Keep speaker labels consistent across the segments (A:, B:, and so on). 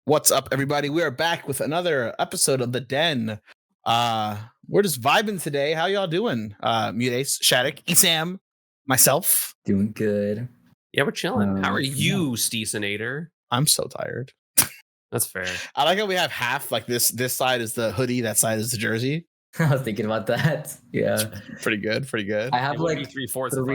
A: What's up, everybody? We are back with another episode of The Den. We're just vibing today. How y'all doing? Mutace, Shattuck, Esam, myself.
B: Doing good.
C: Yeah, we're chilling. How are you, Steesonator?
A: I'm so tired.
C: That's fair.
A: I like how we have half, like this side is the hoodie, that side is the jersey.
B: I was thinking about that. Yeah.
A: Pretty good.
B: I have like three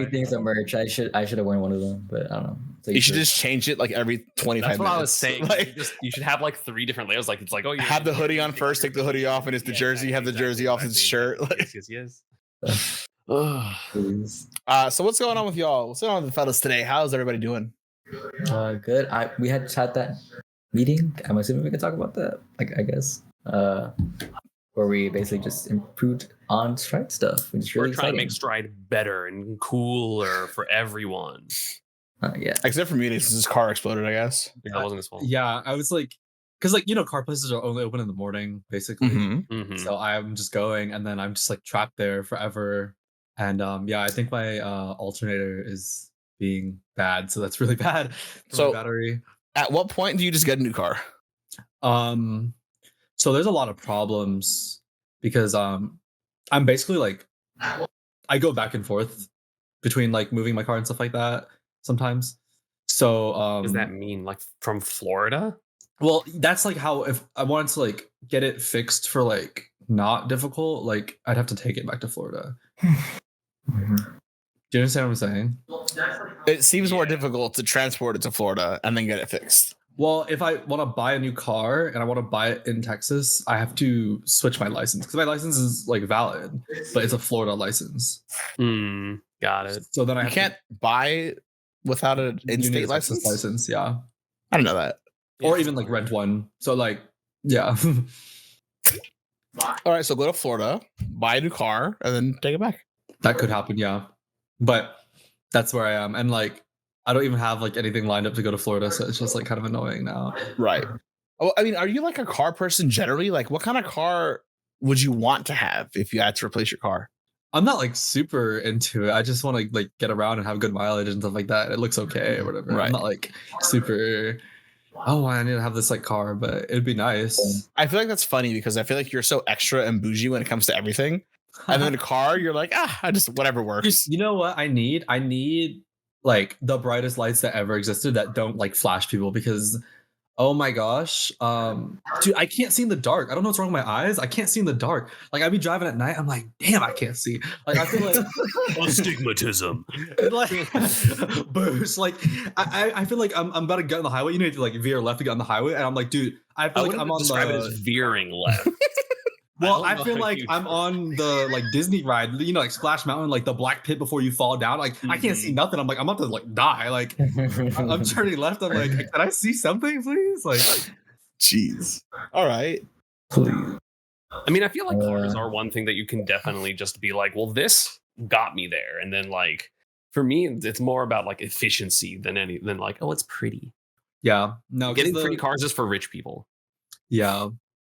B: things of merch. I should have worn one of them, but I don't know. So
A: you should just change it like every 25
C: That's what
A: minutes.
C: I was saying.
A: Like,
C: you should have like 3 different layers. Like it's like, oh, you
A: have the hoodie on first, take the hoodie off, and it's the jersey. Have the jersey off, and it's the shirt. Like,
C: yes.
A: So what's going on with y'all? What's going on with the fellas today? How's everybody doing?
B: Good. We had that meeting. I'm assuming we could talk about that. Like, I guess. Where we basically just improved on Stride stuff. Which is really
C: We're trying
B: exciting.
C: to make Stride better and cooler for everyone.
B: Yeah.
A: Except for me, since his car exploded, I guess.
C: Yeah, that wasn't his fault.
D: Yeah, I was like, because like car places are only open in the morning, basically.
C: Mm-hmm.
D: So I'm just going, and then I'm just like trapped there forever. And yeah, I think my alternator is being bad, so that's really bad for my battery.
A: At what point do you just get a new car?
D: So there's a lot of problems because I'm basically like I go back and forth between like moving my car and stuff like that sometimes. So
C: what does that mean? Like from Florida?
D: Well, that's like how if I wanted to like get it fixed for like not difficult, like I'd have to take it back to Florida.
B: Mm-hmm.
D: Do you understand what I'm saying?
A: It seems more difficult to transport it to Florida and then get it fixed.
D: Well, if I want to buy a new car and I want to buy it in Texas, I have to switch my license because my license is like valid, but it's a Florida license.
C: Got it.
D: So then I
A: can't buy without an in-state license.
D: Yeah,
A: I don't know that.
D: Or even like rent one. So like, yeah.
A: All right, so go to Florida, buy a new car, and then take it back.
D: That could happen, yeah. But that's where I am, and like, I don't even have like anything lined up to go to Florida, so it's just like kind of annoying now.
A: Right. Oh, I mean, are you like a car person generally? Like, what kind of car would you want to have if you had to replace your car?
D: I'm not like super into it. I just want to like get around and have good mileage and stuff like that. It looks okay or whatever.
A: Right.
D: I'm not like super. Oh, I need to have this like car, but it'd be nice.
A: I feel like that's funny because I feel like you're so extra and bougie when it comes to everything. And then a car, you're like, I just whatever works.
D: You know what I need? I need like the brightest lights that ever existed that don't like flash people because oh my gosh, dude, I can't see in the dark. I don't know what's wrong with my eyes. I can't see in the dark. Like I'd be driving at night. I'm like, damn, I can't see. Like I feel like
C: astigmatism.
D: Like boost. Like I feel like I'm about to get on the highway. You need to like veer left to get on the highway, and I'm like, dude, I feel like I'm on
C: describe it as veering left.
D: Well, I feel like I'm on the like Disney ride, you know, like Splash Mountain, like the black pit before you fall down. Like I can't see nothing. I'm like, I'm about to like die. Like I'm turning left. I'm like, can I see something, please? Like,
A: jeez. All right.
B: Please.
C: I mean, I feel like cars are one thing that you can definitely just be like, well, this got me there, and then like for me, it's more about like efficiency than like, oh, it's pretty.
D: Yeah, no,
C: getting pretty cars is for rich people.
D: Yeah.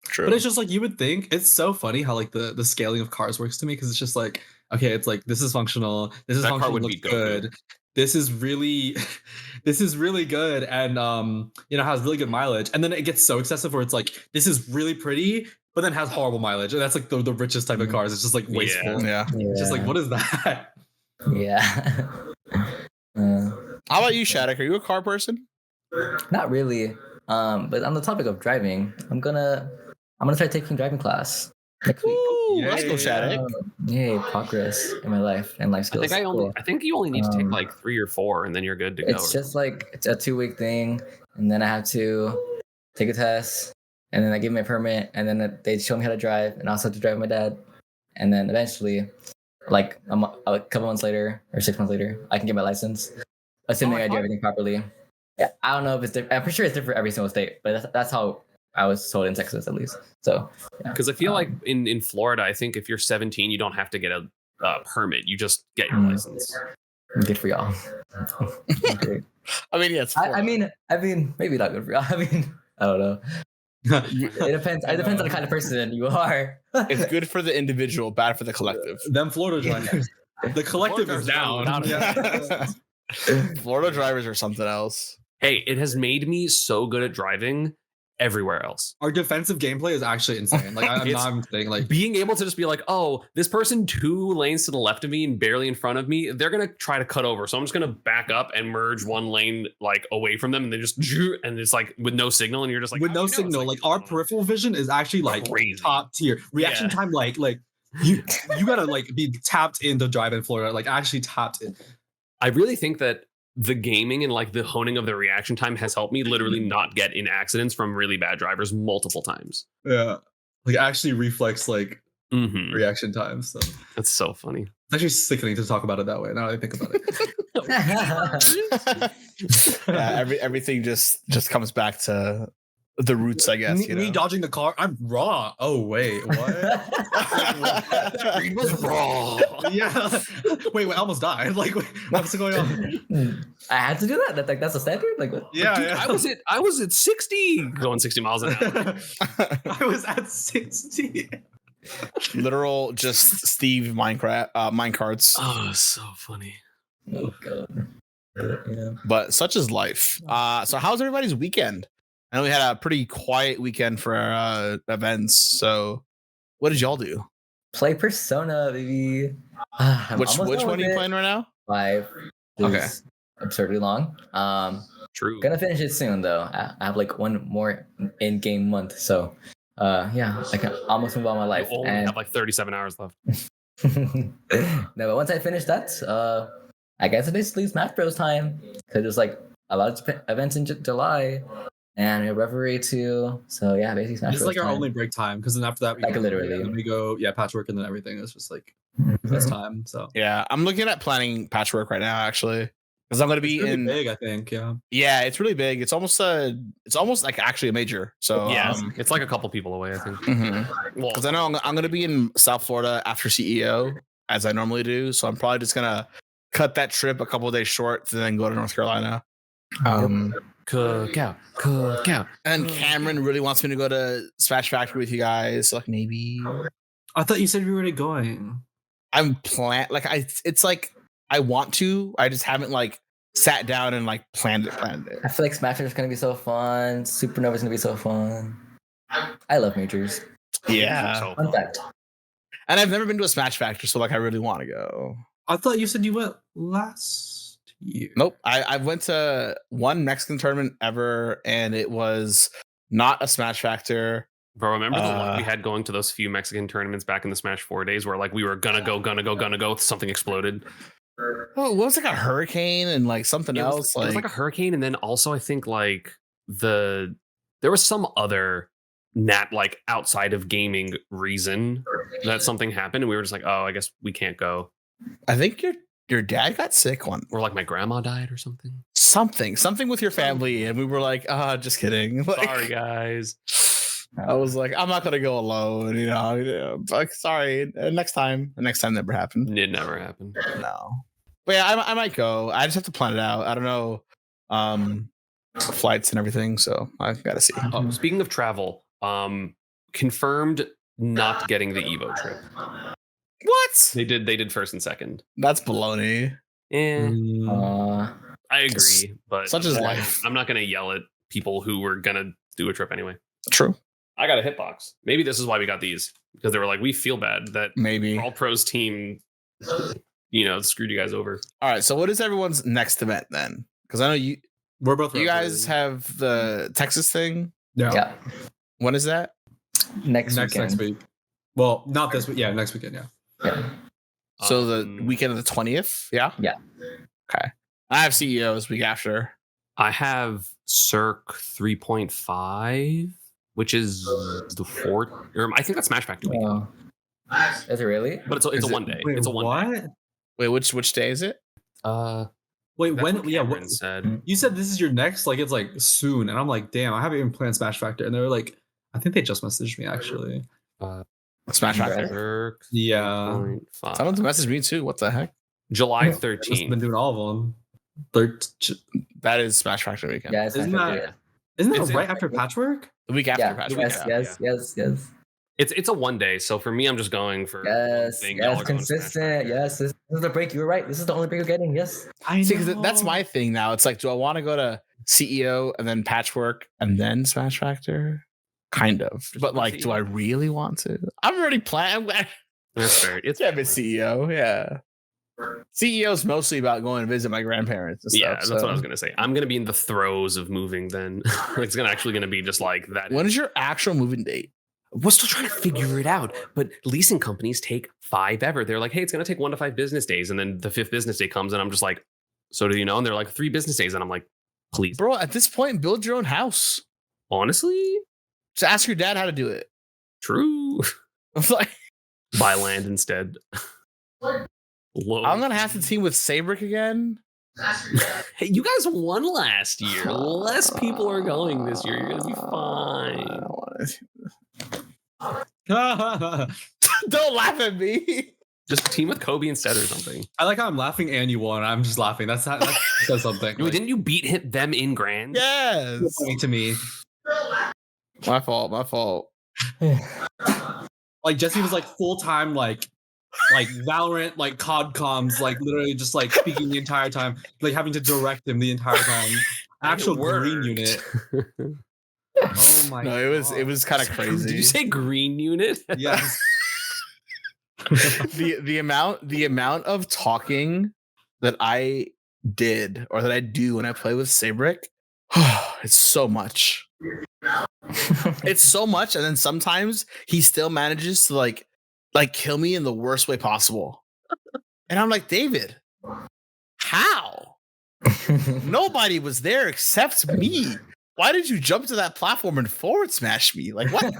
A: True.
D: But it's just like you would think. It's so funny how like the scaling of cars works to me because it's just like, okay, it's like this is functional. This is
C: that
D: functional.
C: Car would
D: looks
C: be
D: good. This is really good, and you know, has really good mileage. And then it gets so excessive where it's like this is really pretty, but then has horrible mileage. And that's like the richest type of cars. It's just like wasteful.
A: Yeah.
D: It's just like, what is that?
B: Yeah.
A: How about you, Shattuck? Are you a car person?
B: Not really. But on the topic of driving, I'm gonna start taking driving class next week.
A: Ooh, let's go, Shattuck.
B: Yay, progress in my life and life skills.
C: I think you only need to take like 3 or 4, and then you're good to go.
B: It's just like it's a 2-week thing, and then I have to take a test, and then I give my permit, and then they show me how to drive, and I also have to drive my dad, and then eventually, like a couple months later or 6 months later, I can get my license, assuming I do everything properly. Yeah, I don't know if it's different. I'm pretty sure it's different for every single state, but that's how I was told in Texas, at least. So,
C: because I feel like in Florida, I think if you're 17, you don't have to get a permit. You just get your license.
B: Good for y'all.
A: I mean, yeah, it's
B: I mean, maybe not good for y'all. I mean, I don't know. It depends. It depends on the kind of person you are.
A: It's good for the individual, bad for the collective.
D: Them Florida drivers. The collective is down.
A: Florida drivers are something else.
C: Hey, it has made me so good at driving everywhere else.
D: Our defensive gameplay is actually insane. Like I'm
C: It's-
D: not even saying like
C: Being able to just be like, oh, this person 2 lanes to the left of me and barely in front of me, they're gonna try to cut over. So I'm just gonna back up and merge 1 lane like away from them, and then just and it's like with no signal, and you're just like
D: with
C: how
D: no
C: do you know? It's
D: signal. Like our peripheral vision is actually like
C: Crazy.
D: top tier. Reaction
C: Yeah.
D: time, like you gotta like be tapped into drive in Florida, like actually tapped in.
C: I really think that the gaming and like the honing of the reaction time has helped me literally not get in accidents from really bad drivers multiple times.
D: Yeah, like actually reflex like
C: Mhm.
D: reaction time. So it's
C: That's so funny.
D: actually sickening to talk about it that way. Now that I think about it.
A: Yeah, everything just comes back to the roots, I guess.
D: me dodging the car. I'm raw. Oh wait, what?
C: Screen was raw.
D: Yeah. Wait, I almost died. Like, what's going on?
B: I had to do that. That's a standard. Like, what?
D: Yeah,
C: Dude,
D: yeah.
C: I was at 60 going 60 miles an hour.
D: I was at 60.
A: Literal just Steve minecarts.
C: Oh, so funny.
B: Oh god. Yeah.
A: But such is life. So how's everybody's weekend? I know we had a pretty quiet weekend for events. So what did y'all do?
B: Play Persona, baby. I'm
A: Which
B: almost done
A: one are
B: with
A: you
B: it.
A: playing right now?
B: 5.
A: Okay.
B: It's absurdly long.
C: True.
B: Gonna finish it soon though. I have like 1 more in-game month, so yeah, I can almost move on my
C: You
B: life.
C: only
B: And
C: have like 37 hours left.
B: no, but once I finish that, I guess it is Smash Bros time because there's like a lot of events in July and a Reverie too. So yeah, basically Smash
D: This is
B: Bros
D: like our
B: time.
D: only break time because then after that, we
B: Like,
D: go,
B: literally.
D: then we go, patchwork and then everything. It's just like this time. So
A: Yeah, I'm looking at planning patchwork right now, actually, because I'm going to be
D: it's really
A: in.
D: big, I think. Yeah.
A: Yeah, it's really big. It's almost like actually a major. So
C: Yeah, it's like a couple people away, I think. Well,
A: because I know I'm going to be in South Florida after CEO as I normally do. So I'm probably just gonna cut that trip a couple of days short to then go to North Carolina.
C: cookout.
A: And Cameron really wants me to go to Smash Factory with you guys. So like maybe
D: I thought you said you were already going.
A: I'm it's like I want to. I just haven't like sat down and like planned it.
B: I feel like Smash is gonna be so fun. Supernova's gonna be so fun. I love majors.
A: Yeah.
C: So
B: Fun fact.
A: And I've never been to a Smash Factory, so like I really want to go.
D: I thought you said you went last year.
A: Nope. I went to one Mexican tournament ever, and it was not a Smash Factor.
C: Bro, remember the luck we had going to those few Mexican tournaments back in the Smash 4 days where like we were gonna go, something exploded.
A: Oh, it was like a hurricane and like something else.
C: It was like a hurricane, and then also I think like there was some other like outside of gaming reason that something happened, and we were just like, oh, I guess we can't go.
A: I think your dad got sick one.
C: Or like my grandma died or something.
A: Something with your family, and we were like, just kidding. Like,
C: Sorry, guys.
A: I was like, I'm not gonna go alone, you know. Like, sorry, next time. The next time never happened.
C: It never happened.
A: No. But yeah, I might go. I just have to plan it out. I don't know flights and everything, so I gotta see.
C: Oh, speaking of travel, confirmed not getting the Evo trip.
A: What?
C: They did first and second.
A: That's baloney.
C: Eh, I agree, but
A: Such is life.
C: I'm not gonna yell at people who were gonna do a trip anyway.
A: True.
C: I got a hitbox. Maybe this is why we got these, because they were like, we feel bad that
A: Maybe.
C: All Pros team, screwed you guys over.
A: All right. So what is everyone's next event then? Because I know
D: We're both
A: you guys have the Texas thing.
B: Yeah.
A: When is that?
B: Next weekend.
D: week. Well, not this week. Yeah, next weekend. Yeah.
B: Yeah.
A: So the weekend of the 20th. Yeah.
B: Yeah.
A: Okay. I have CEOs week after.
C: I have Cirque 3.5, which is the fourth. Or I think that's Smash Factory weekend.
B: Is it really?
C: But it's
A: Is
C: a
A: it-
C: 1 day.
D: Wait,
C: It's a 1 day.
D: what?
A: Wait, which day is it?
D: Wait,
C: That's
D: when?
C: what
D: Yeah,
C: Cameron
D: what,
C: said.
D: you said this is your next. Like it's like soon, and I'm like, damn, I haven't even planned Smash Factor. And they were like, I think they just messaged me actually.
A: Smash Factor.
C: Cirque
D: Yeah,
C: 3.5.
A: Someone messaged me too. What the heck?
C: July
D: I've been
C: 13th.
D: doing all of them.
A: That is Smash Factor weekend.
B: Yeah, it's
D: Isn't
B: Smash
D: that-
B: Factory.
D: Isn't that
C: It's in-
D: right after Patchwork?
A: The week after
B: Yeah.
A: Patchwork.
B: Yes,
A: Yeah.
B: yes.
C: It's a 1 day, so for me, I'm just going for
B: Yes,
C: thing. Y'all
B: yes,
C: are going to Smash
B: consistent.
C: Factor.
B: Yes, this is the break. You were right. This is the only break you're getting. Yes.
D: I
A: See, 'cause that's my thing now. It's like, do I want to go to CEO and then Patchwork and then Smash Factor. Kind of. But like, do I really want to? I'm already planning.
C: That's fair. It's
A: Yeah, but CEO, yeah. CEO is mostly about going to visit my grandparents and stuff.
C: Yeah, that's what I was gonna say. I'm gonna be in the throes of moving then. It's gonna be just like that.
A: When is your actual moving date?
C: We're still trying to figure it out, but leasing companies take 5 ever. They're like, hey, it's gonna take 1 to 5 business days, and then the 5th business day comes, and I'm just like, so do you know? And they're like 3 business days, and I'm like, please,
A: Bro, at this point, build your own house.
C: honestly,
A: Just ask your dad how to do it.
C: true.
A: I'm like,
C: Buy land instead.
A: I'm gonna have to team with Sabrick again.
C: Hey, you guys won last year. Less people are going this year. You're gonna be fine.
A: Don't laugh at me.
C: Just team with Kobe instead or something.
D: I like how I'm laughing and you won. I'm just laughing. That says something.
C: Wait, didn't you beat them in Grand?
A: Yes.
D: Funny to me.
A: My fault.
D: Like Jesse was like full time like Valorant, like COD comms, like literally just like speaking the entire time, like having to direct him the entire time. Actual green unit. Oh my!
A: No, it was kind of crazy.
C: Did you say green unit?
D: Yes.
A: the amount of talking that I did or that I do when I play with Sabrick, it's so much. It's so much, and then sometimes he still manages to like kill me in the worst way possible. And I'm like, David, how? Nobody was there except me. Why did you jump to that platform and forward smash me? Like what?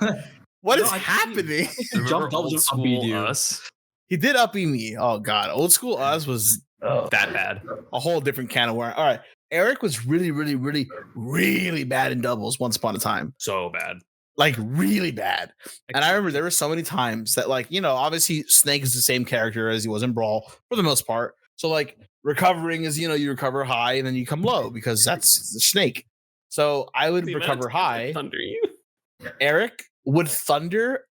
A: What is happening?
D: Jump double jump upbeat you.
C: Us.
A: He did uppy me. Oh god, old school us was
C: That bad.
A: a whole different can of worms. All right, Eric was really bad in doubles once upon a time.
C: So bad.
A: Like really bad. And I remember there were so many times that, like, you know, obviously Snake is the same character as he was in Brawl for the most part. So like recovering is, you know, you recover high and then you come low because that's the Snake. So I would recover high.
C: Thunder you.
A: Eric would thunder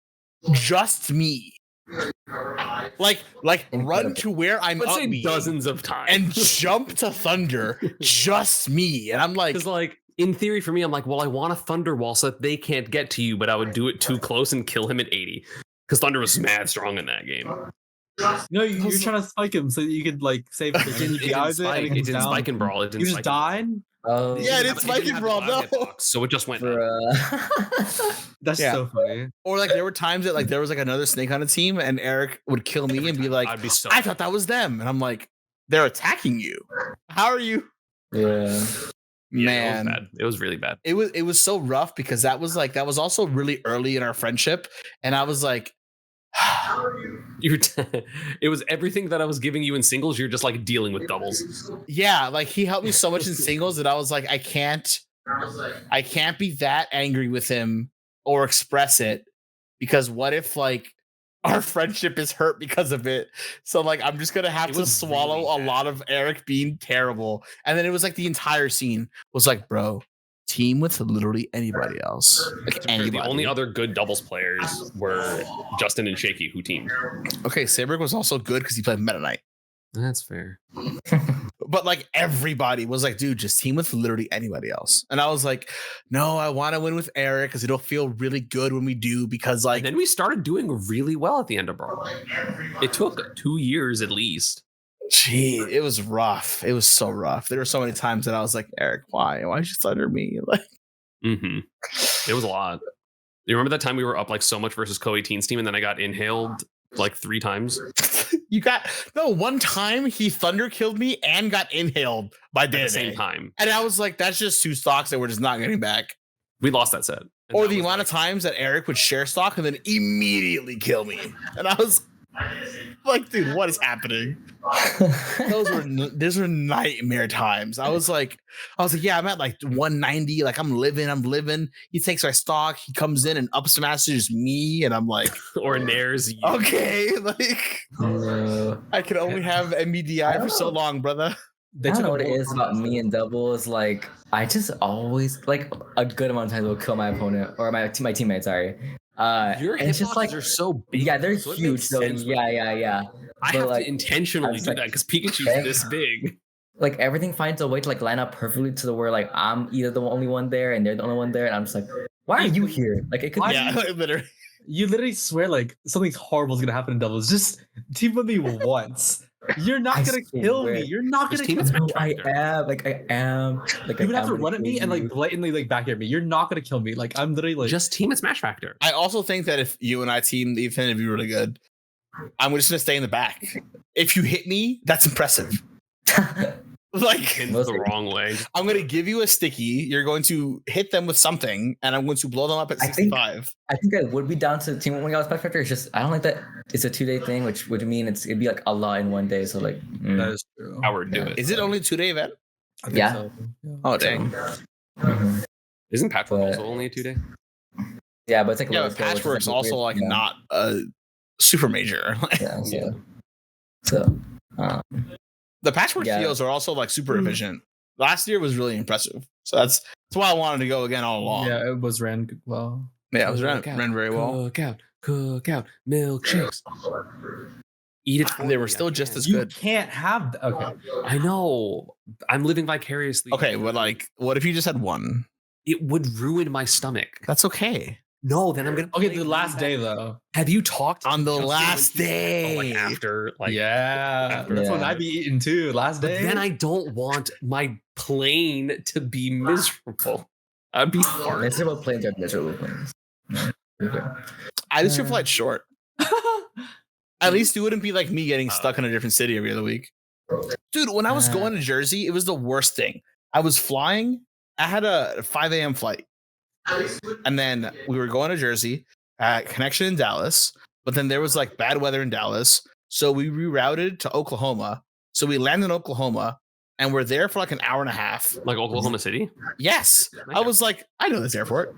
A: just me. Like run to where I'm
C: Let's say
A: upbeat
C: dozens of times
A: and jump to thunder just me. And I'm like,
C: because like in theory for me, I'm like, well, I want a thunder wall so that they can't get to you, but I would do it too close and kill him at 80 because thunder was mad strong in that game.
D: No, you're trying to spike him so that you could like save it.
C: It didn't spike in Brawl. It didn't
D: You just
C: spike
D: died.
B: Oh,
A: yeah,
C: It
A: it's
C: didn't
A: Spike and
C: have
A: Brawl.
C: the
A: No.
C: hitbox, so it just went up.
B: bruh.
D: That's
A: Yeah.
D: so funny.
A: Or like there were times that like there was like another Snake on a team and Eric would kill me and be like,
C: I'd be so
A: I thought that was them. And I'm like, they're attacking you. How are you?
B: Yeah.
C: Yeah,
A: Man.
C: it was bad. It was really bad.
A: It was so rough because that was also really early in our friendship. And I was like,
C: It was everything that I was giving you in singles. You're just like dealing with doubles.
A: yeah, like he helped me so much in singles that I was like, I can't be that angry with him or express it because what if like our friendship is hurt because of it? So like I'm just gonna have
C: It
A: to
C: was
A: swallow
C: really
A: a
C: bad.
A: lot of Eric being terrible. And then it was like the entire scene was like, bro, team with literally anybody else. Like
C: The
A: anybody.
C: only other good doubles players were Justin and Shaky, who teamed.
A: Okay, Sabrick was also good because he played Meta Knight.
C: That's fair.
A: But like everybody was like, dude, just team with literally anybody else. And I was like, no, I want to win with Eric because it'll feel really good when we do because like
C: And then we started doing really well at the end of Brawl. It took 2 years at least.
A: gee, it was rough. It was so rough. There were so many times that I was like, Eric, why did you thunder me? Like
C: Mm-hmm. It was a lot. You remember that time we were up like so much versus Co-18's team and then I got inhaled like 3 times?
A: one time he thunder killed me and got inhaled by
C: At the
A: Dede.
C: same time.
A: And I was like, that's just 2 stocks that we're just not getting back.
C: We lost that set. And
A: Or
C: that
A: the
C: was
A: amount
C: like-
A: of times that Eric would share stock and then immediately kill me. And I was like, dude, what is happening? Those were nightmare times. I was like, yeah, I'm at like 190. Like I'm living. He takes my stock. He comes in and up smashes me. And I'm like,
C: or Nair's.
A: okay, like
B: No.
A: I can only have MBDI for so long, brother.
B: I don't know what it is about me and doubles. Like, I just always, like, a good amount of times will kill my opponent or my teammate, sorry.
C: Your
B: and it's just
C: hitboxes
B: like,
C: are so big.
B: yeah, they're
C: so it
B: huge.
C: makes
B: So,
C: sense.
B: yeah.
C: I
B: But,
C: have
B: like,
C: to intentionally
B: was
C: do
B: like,
C: that because Pikachu's
B: okay.
C: this big.
B: like everything finds a way to like line up perfectly to the where like I'm either the only one there and they're the only one there, and I'm just like, why are you here? Like it could
D: Why
B: be
A: Yeah, literally.
D: You literally swear like something horrible is gonna happen in doubles. Just team with me once. You're not
B: I
D: gonna kill
B: swear.
D: me. You're not
C: Just
D: gonna
C: team
D: kill
C: with
D: me.
C: Spectre.
B: I am like I am like
D: You would
B: I
D: have to
B: am
D: run at me and like
B: you.
D: blatantly like back at me. You're not gonna kill me. Like I'm literally like
C: Just team at Smash Factor.
A: I also think that if you and I team, Ethan, it'd be really good. I'm just gonna stay in the back. If you hit me, that's impressive. Like,
C: In
B: Most
C: the
B: of-
C: wrong way.
A: I'm gonna give you a sticky. You're going to hit them with something, and I'm going to blow them up at
B: I think-
A: 65.
B: I think I would be down to team when I was Spec Factor. It's just I don't like that it's a 2-day thing, which would mean it'd be like a lot in one day. So like
D: that is true.
C: Howard, do
B: Yeah.
C: it.
A: Is it only a 2-day event?
D: I think
B: Yeah.
D: so. Yeah.
A: Oh dang.
B: Mhm.
C: Isn't Patchwork
B: But-
C: also only a 2-day?
B: Yeah, but it's like
A: Yeah,
B: low
A: but
B: scale, which is,
A: Patchwork's
B: like,
A: also
B: weird.
A: like
B: Yeah.
A: not a super major.
B: Yeah, so,
C: Yeah.
B: so
A: The Patchwork
B: Yeah.
A: TOs are also like super efficient. Last year was really impressive. So that's why I wanted to go again all along.
D: Yeah, it was ran well.
A: Yeah, it was ran,
C: Cook out,
A: ran very well.
C: Cook out, milkshakes. Eat it.
A: And they
C: for
A: were
C: me,
A: still
C: I
A: just
C: can.
A: as
D: You
A: good.
D: can't have that. Okay.
C: I know. I'm living vicariously.
A: Okay, but like, what if you just had one?
C: It would ruin my stomach.
A: That's okay.
C: No, then I'm gonna.
D: Okay,
C: play
D: the last day though.
C: Have you talked
A: On the
C: Chelsea
A: last
C: when she-
A: day.
C: Oh, like after, like
D: yeah, that's when
B: Yeah.
D: I'd be eating too. Last
C: But
D: day.
C: then I don't want my plane to be miserable. I'd be hard.
B: Let's see what planes are miserable planes. Yeah. Okay.
A: I just your flight short. At least it wouldn't be like me getting stuck in a different city every other week. Dude, when I was going to Jersey, it was the worst thing. I was flying. I had a 5 a.m. flight. And then we were going to Jersey, connection in Dallas. But then there was like bad weather in Dallas. So we rerouted to Oklahoma. So we landed in Oklahoma and we're there for like an hour and a half.
C: Like Oklahoma City.
A: Yes. I was like, I know this airport.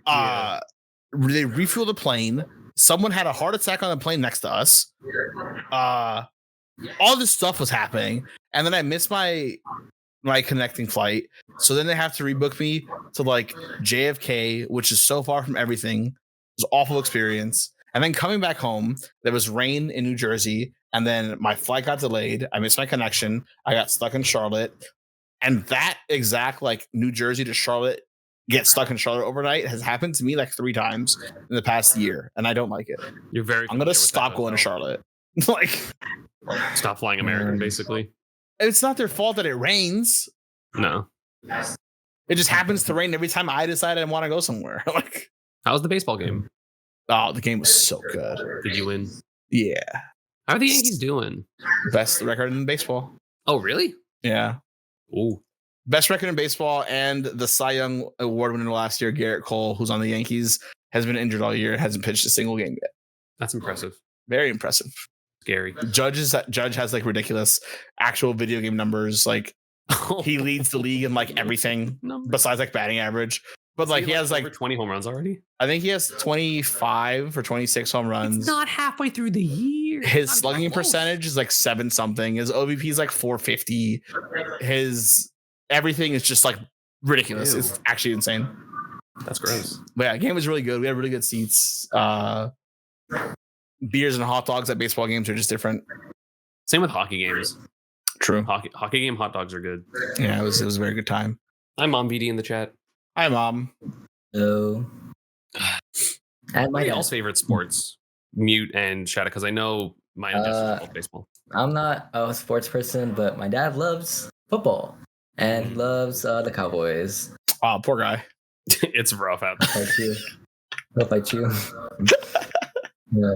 A: They refueled the plane. Someone had a heart attack on the plane next to us. All this stuff was happening. And then I missed my connecting flight. So then they have to rebook me to like JFK, which is so far from everything. It was an awful experience. And then coming back home, there was rain in New Jersey. And then my flight got delayed. I missed my connection. I got stuck in Charlotte. And that exact like New Jersey to Charlotte, get stuck in Charlotte overnight has happened to me like 3 times in the past year. And I don't like it.
C: You're very.
A: I'm going to
C: familiar with
A: stop
C: that
A: going to
C: hotel.
A: Charlotte. Like,
C: Stop flying American,
B: Mm.
C: basically.
A: it's not their fault that it rains.
C: No.
A: It just happens to rain every time I decide I want to go somewhere. Like,
C: How was the baseball game?
A: oh, the game was so good.
C: Did you win?
A: Yeah.
C: How are the Yankees doing?
A: Best record in baseball.
C: Oh, really?
A: Yeah.
C: Ooh.
A: Best record in baseball, and the Cy Young Award winner last year, Garrett Cole, who's on the Yankees, has been injured all year, hasn't pitched a single game yet.
C: That's impressive.
A: Very impressive.
C: Scary.
A: Judge has like ridiculous actual video game numbers. Like he leads the league in like everything
C: Numbers.
A: besides like batting average. But like he has
C: over
A: like
C: 20 home runs already.
A: I think he has 25 or 26 home runs.
C: It's not halfway through the year.
A: His
C: Not
A: slugging
C: even close.
A: percentage is like 7 something. His OVP is like 450. His everything is just like ridiculous.
C: Ew.
A: It's actually insane.
C: That's gross.
A: But yeah, the game was really good. We had really good seats. Beers and hot dogs at baseball games are just different.
C: Same with hockey games.
A: True.
C: Hockey game hot dogs are good.
A: Yeah, it was a very good time.
C: I'm Mom BD in the chat.
A: Hi, Mom.
B: So, and
C: My
B: my
C: y'all's favorite sports? Mute and Shadow, because I know mine is just baseball.
B: I'm not a sports person, but my dad loves football and he loves the Cowboys.
A: Oh, poor guy.
C: It's rough out there.
B: Fight you. They'll fight you. Yeah.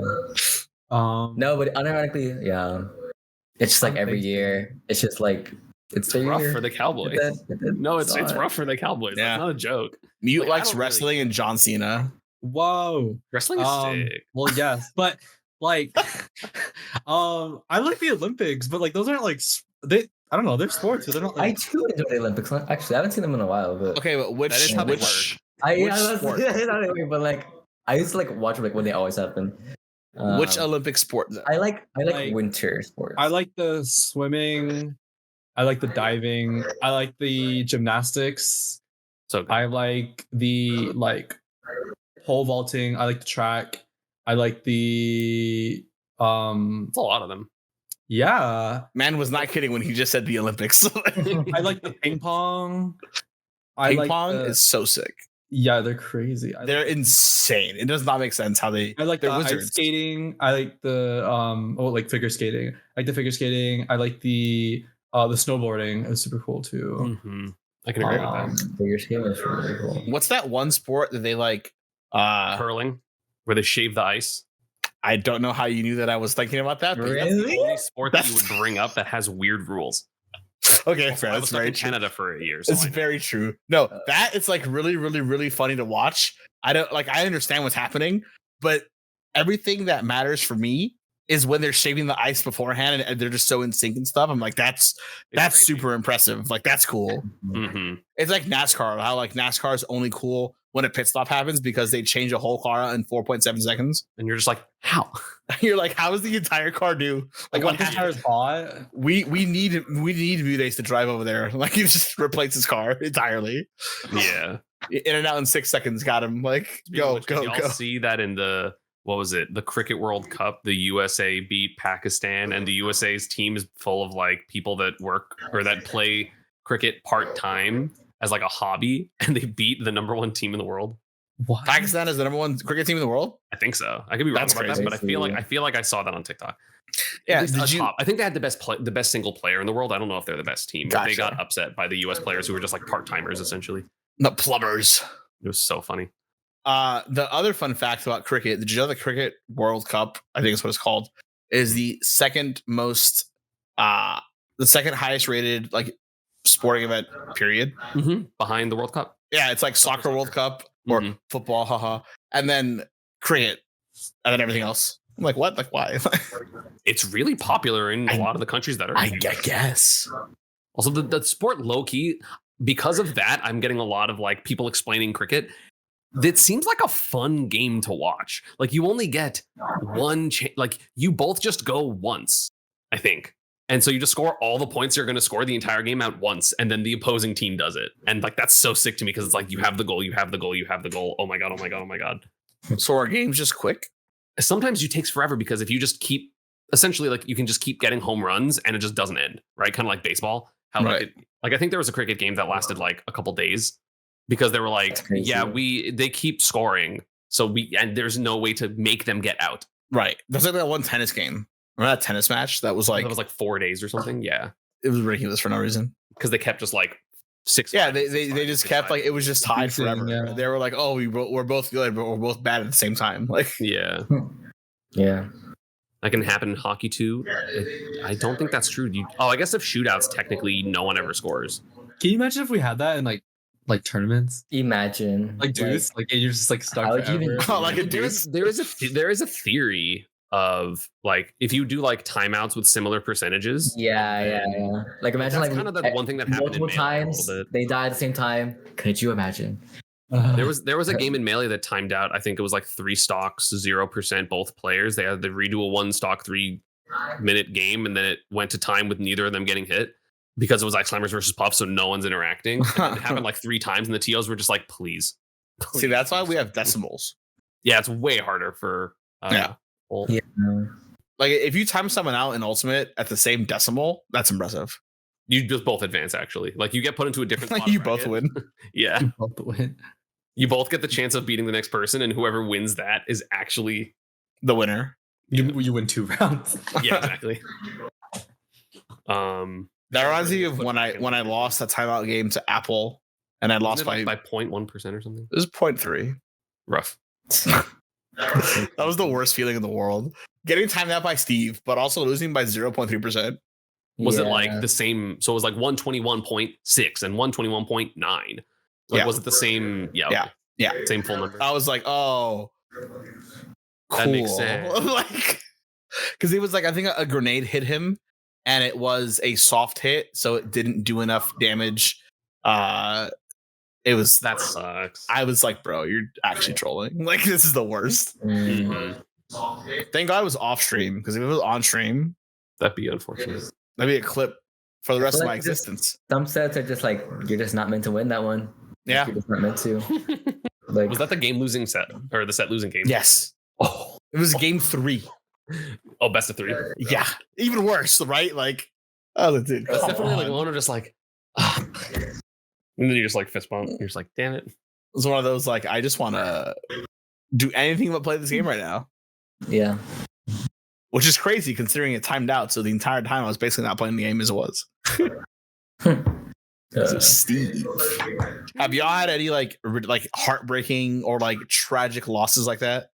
D: No,
B: No, but unironically, yeah. It's just like every year. It's just like it's their
C: Rough
B: year.
C: for the Cowboys. No, it's rough for the Cowboys.
A: Yeah.
C: That's not a joke.
A: Mute
C: Like, I
A: likes
C: don't really-
A: wrestling and John Cena.
D: whoa.
C: Wrestling is sick.
D: Well, yes, but like, I like the Olympics, but like those aren't like they. I don't know. They're sports, but they're not
B: I
D: like.
B: too enjoy the Olympics. Actually, I haven't seen them in a while, but
A: Okay, but which
C: That is how they
A: which
B: I
A: which
B: that's
A: sport?
B: not anyway, but like I used to like watch like when they always happen.
A: which Olympic sport? Then?
B: I like
D: like-
B: winter sports.
D: I like the swimming. I like the diving. I like the gymnastics.
C: So good.
D: I like the like pole vaulting. I like the track. I like the
C: It's a lot of them.
D: Yeah,
A: Man was not kidding when he just said the Olympics.
D: I like the ping pong.
A: Ping pong is so sick.
D: Yeah, they're crazy.
A: They're insane. It does not make sense how they.
D: I like the
A: they're
D: ice
A: wizards.
D: skating. I like the like figure skating. I like the figure skating. I like the snowboarding. It's super cool too.
C: Mm-hmm. I can agree with that.
B: Figure skating is really cool.
A: What's that one sport that they like?
C: Curling, where they shave the ice.
A: I don't know how you knew that I was thinking about that. But
C: That's the only sport that you
A: That's-
C: would bring up that has weird rules.
A: Okay,
C: Also,
A: fair.
C: I
A: That's
C: was stuck
A: very
C: in
A: true.
C: Canada for a year. So
A: It's
C: I know.
A: very true. No, that it's like really, really, really funny to watch. I don't like. I understand what's happening, but everything that matters for me is when they're shaving the ice beforehand and they're just so in sync and stuff. I'm like, that's
C: It's crazy.
A: super impressive. Like that's cool.
C: Mhm.
A: It's like NASCAR. How like NASCAR is only cool when a pit stop happens because they change a whole car in 4.7 seconds.
C: And you're just like, how?
A: You're like, how does the entire car do?
D: Like
A: Like
D: when
A: what
D: the car is hot.
A: we need Mudace to drive over there. Like he just replaced his car entirely.
C: Yeah.
A: In and out in 6 seconds. Got him. Like go.
C: Did y'all see that in the what was it? The Cricket World Cup, the USA beat Pakistan, and the USA's team is full of like people that work or that play cricket part-time as like a hobby, and they beat the #1 team in the world.
D: What?
A: Pakistan is the #1 cricket team in the world.
C: I think so. I could be wrong
A: That's
C: about
A: crazy.
C: that, but I feel like I saw that on TikTok.
A: Yeah,
C: At least
A: did
C: a
A: you-
C: top. I think they had the best single player in the world. I don't know if they're the best team, but they
A: Gotcha.
C: got upset by the US players who were just like part-timers essentially.
A: The plumbers.
C: It was so funny.
A: The other fun fact about cricket, did you know the Cricket World Cup, I think is what it's called, is the second highest rated like sporting event, period.
C: Behind the World Cup.
A: Yeah, it's like soccer World Cup or
C: Mhm.
A: football, haha. And then cricket, and then everything else. I'm like, what? Like, why?
C: It's really popular in a lot of the countries that are.
A: I guess.
C: Also, the sport low key, because of that, I'm getting a lot of like people explaining cricket. It seems like a fun game to watch. Like you only get one, like you both just go once, I think. And so you just score all the points you're going to score the entire game at once, and then the opposing team does it. And like that's so sick to me because it's like you have the goal, you have the goal, you have the goal. Oh my god, oh my god, oh my god.
A: So our game's just quick.
C: Sometimes it takes forever because if you just keep essentially like you can just keep getting home runs and it just doesn't end, right? Kind of like baseball. How
A: Right.
C: like I think there was a cricket game that lasted like a couple days because they were like,
B: That's crazy.
C: yeah, they keep scoring, so and there's no way to make them get out.
A: Right. That's like that one tennis game. Remember that tennis match? That was like,
C: That was like 4 days or something. Yeah,
A: it was ridiculous for no reason.
C: because they kept just like 6.
A: Yeah, they just kept like, it was just tied
D: Decent,
A: forever.
D: yeah.
A: They were like, oh, we're both good, but we're both bad at the same time. Like,
C: Yeah,
B: Yeah.
C: that can happen in hockey too. I don't think that's true. I guess if shootouts, technically no one ever scores.
D: Can you imagine if we had that in like tournaments?
B: Imagine.
D: Like dudes, like and you're just like stuck
B: How would you
D: forever.
B: even-
A: oh, like a
C: there
A: dude.
C: is a theory of like if you do like timeouts with similar percentages.
B: Yeah. Like imagine
C: That's
B: like
C: kind of the one thing that happened in
B: multiple
C: Melee a
B: times
C: little bit.
B: they died at the same time. Could you imagine?
C: There was a game in Melee that timed out. I think it was like 3 stocks, 0% both players. They had to redo a 1 stock 3-minute game, and then it went to time with neither of them getting hit because it was Ice Climbers versus Puff, so no one's interacting. And it happened like 3 times, and the TOs were just like, please.
A: See, that's why we have decimals.
C: Yeah, it's way harder for
A: Yeah.
C: well,
B: Yeah.
A: Like, if you time someone out in Ultimate at the same decimal, that's impressive.
C: you just both advance actually. Like you get put into a different spot
A: You
C: of
A: both
C: bracket.
A: win.
C: Yeah.
D: Both win.
C: You both get the chance of beating the next person, and whoever wins that is actually
A: The winner.
D: You win 2 rounds.
C: yeah, exactly.
A: That reminds me of when I lost that timeout game to Apple, and I lost
C: Wasn't it,
A: by
C: like, by 0.1% or something.
A: it was 0.3.
C: Rough.
A: That was the worst feeling in the world. Getting timed out by Steve, but also losing by 0.3%.
C: Was it
B: Yeah.
C: like the same? So it was like 121.6 and 121.9. Like,
A: Yeah.
C: was it the same? Yeah.
A: Yeah.
C: okay.
A: Yeah.
C: Same full number.
A: I was like, oh,
C: That makes
A: cool.
C: sense.
A: Like, because it was like, I think a grenade hit him, and it was a soft hit, so it didn't do enough damage. It was
C: That sucks.
A: I was like, bro, you're actually trolling. Like, this is the worst.
B: Mm.
C: Mhm.
A: Thank God it was off stream, because if it was on stream,
C: That'd be unfortunate.
A: that'd be a clip for the rest of
B: feel
A: my
B: like this-
A: existence.
B: Some sets are just like you're just not meant to win that one.
A: Yeah.
B: You're just not meant to. Like
C: Was that the game losing set or the set losing game?
A: Yes.
C: Oh,
A: It was game 3.
C: Oh, best of 3.
A: Yeah, even worse, right? Like, oh, dude,
C: That's
A: come
C: definitely like
A: on.
C: one of just like, ah. And then you just like fist bump. You're just like, damn it.
A: It's one of those like I just want to do anything but play this game right now,
B: Yeah.
A: which is crazy considering it timed out. So the entire time I was basically not playing the game as it was. So Steve, have y'all had any like heartbreaking or like tragic losses like that,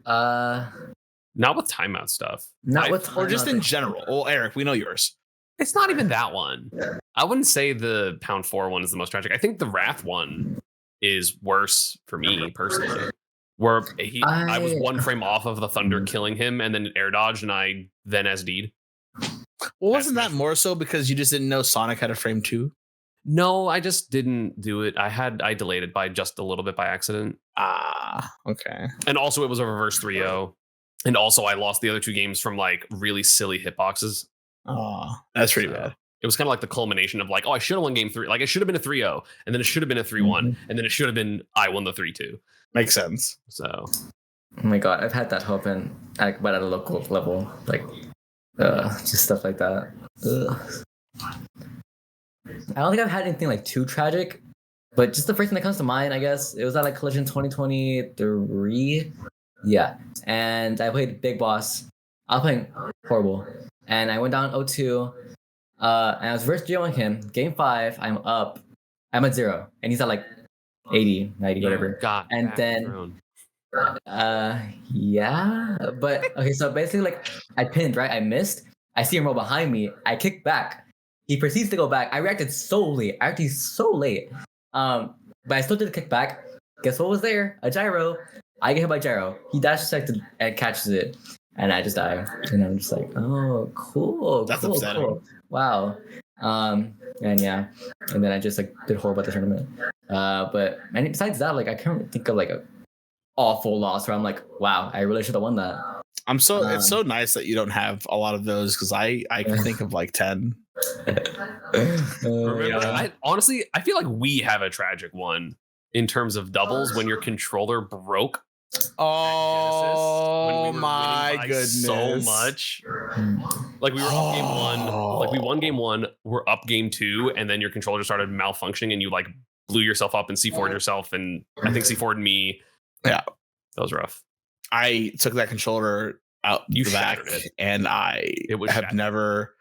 C: Not with timeout stuff.
B: not
C: I-
B: with
A: or just in
B: timeout.
A: general? Well, Eric, we know yours.
C: It's not even that one. I wouldn't say the Pound 4 one is the most tragic. I think the Wrath one is worse for me personally. Where I was one frame off of the Thunder killing him and then air dodge, and I then SD'd.
A: Well, wasn't that more so because you just didn't know Sonic had a frame too?
C: No, I just didn't do it. I delayed it by just a little bit by accident.
A: Ah, okay.
C: And also it was a reverse 3-0. And also I lost the other 2 games from like really silly hitboxes.
A: Oh, that's pretty
C: So,
A: bad.
C: It was kind of like the culmination of like, oh, I should have won game 3. Like it should have been a 3-0, and then it should have been a 3-1, and then it should have been I won the 3-2.
A: Makes sense.
C: So
B: Oh my god, I've had that happen, but at a local level, like just stuff like that. Ugh. I don't think I've had anything like too tragic, but just the first thing that comes to mind, I guess, it was at like Collision 2023. Yeah, and I played Big Boss. I was playing horrible, and I went down 0-2. And I was versus Gioing him. Game 5, I'm up. I'm at 0, and he's at like 80, 90, whatever.
C: God,
B: And
C: back
B: then-
C: thrown.
B: Yeah, but okay, so basically, like, I pinned, right? I missed. I see him roll behind me. I kick back. He proceeds to go back. I reacted so late. Actually, so late. But I still did the kick back. Guess what was there? A gyro. I get hit by gyro. He dashes back and catches it, and I just die. And I'm just like, oh, cool.
A: That's
B: cool,
A: upsetting.
B: cool. Wow. And yeah, and then I just like did horrible at the tournament. But and besides that, like I can't think of like a awful loss where I'm like, wow, I really should have won that.
A: I'm so it's
B: Um,
A: so nice that you don't have a lot of those because I can think of like 10.
C: Remember,
B: Yeah.
C: I feel like we have a tragic one in terms of doubles when your controller broke.
A: Oh
C: when we were
A: my
C: winning by
A: goodness!
C: so much. Like we were up game 1, like we won game 1, we're up game 2, and then your controller started malfunctioning, and you like blew yourself up and C4'd yourself, and I think C4'd me.
A: Yeah.
C: That was rough.
A: I took that controller out
C: You
A: the back,
C: shattered it.
A: and
C: It was
A: have
C: shattered.
A: never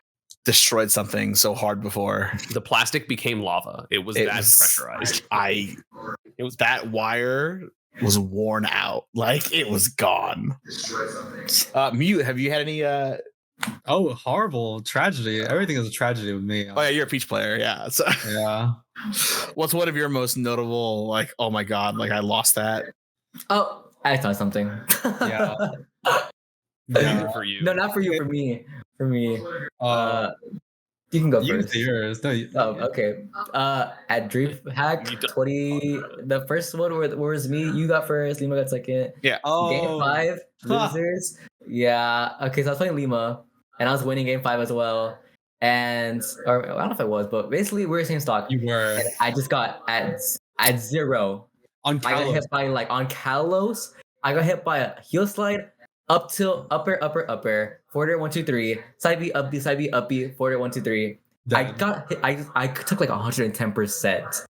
A: destroyed something so hard before.
C: The plastic became lava. It was
A: It
C: that
A: was-
C: pressurized.
A: It was that wire was worn out, like it was gone. Mute, have you had any?
D: Oh, horrible tragedy. Everything is a tragedy with me.
A: Oh yeah, you're a Peach player, yeah. So,
D: Yeah.
A: what's one of your most notable? Like, oh my god, like I lost that.
B: Oh, I thought something.
D: Yeah.
C: Good
D: Yeah.
C: for you.
B: No, not for you. For me. For me.
D: Uh,
B: You can go
D: you
B: first.
D: say yours. No,
B: Oh, okay. At DreamHack
C: You don't-
B: 20, the first one where was me. You got first. Lima got second. Game
D: oh,
B: 5,
D: Huh.
B: losers. Yeah. Okay, so I was playing Lima, and I was winning game 5 as well. And or I don't know if I was, but basically we were same stock.
D: you were
B: And I just got at 0.
D: on
B: I got
D: Kalos.
B: hit by like on Kalos. I got hit by a heel slide, up tilt, upper, forward 1 2 3, side B, up B, side B, up B, forward 1 2 3. I
D: Dead.
B: got hit, I took like 110%.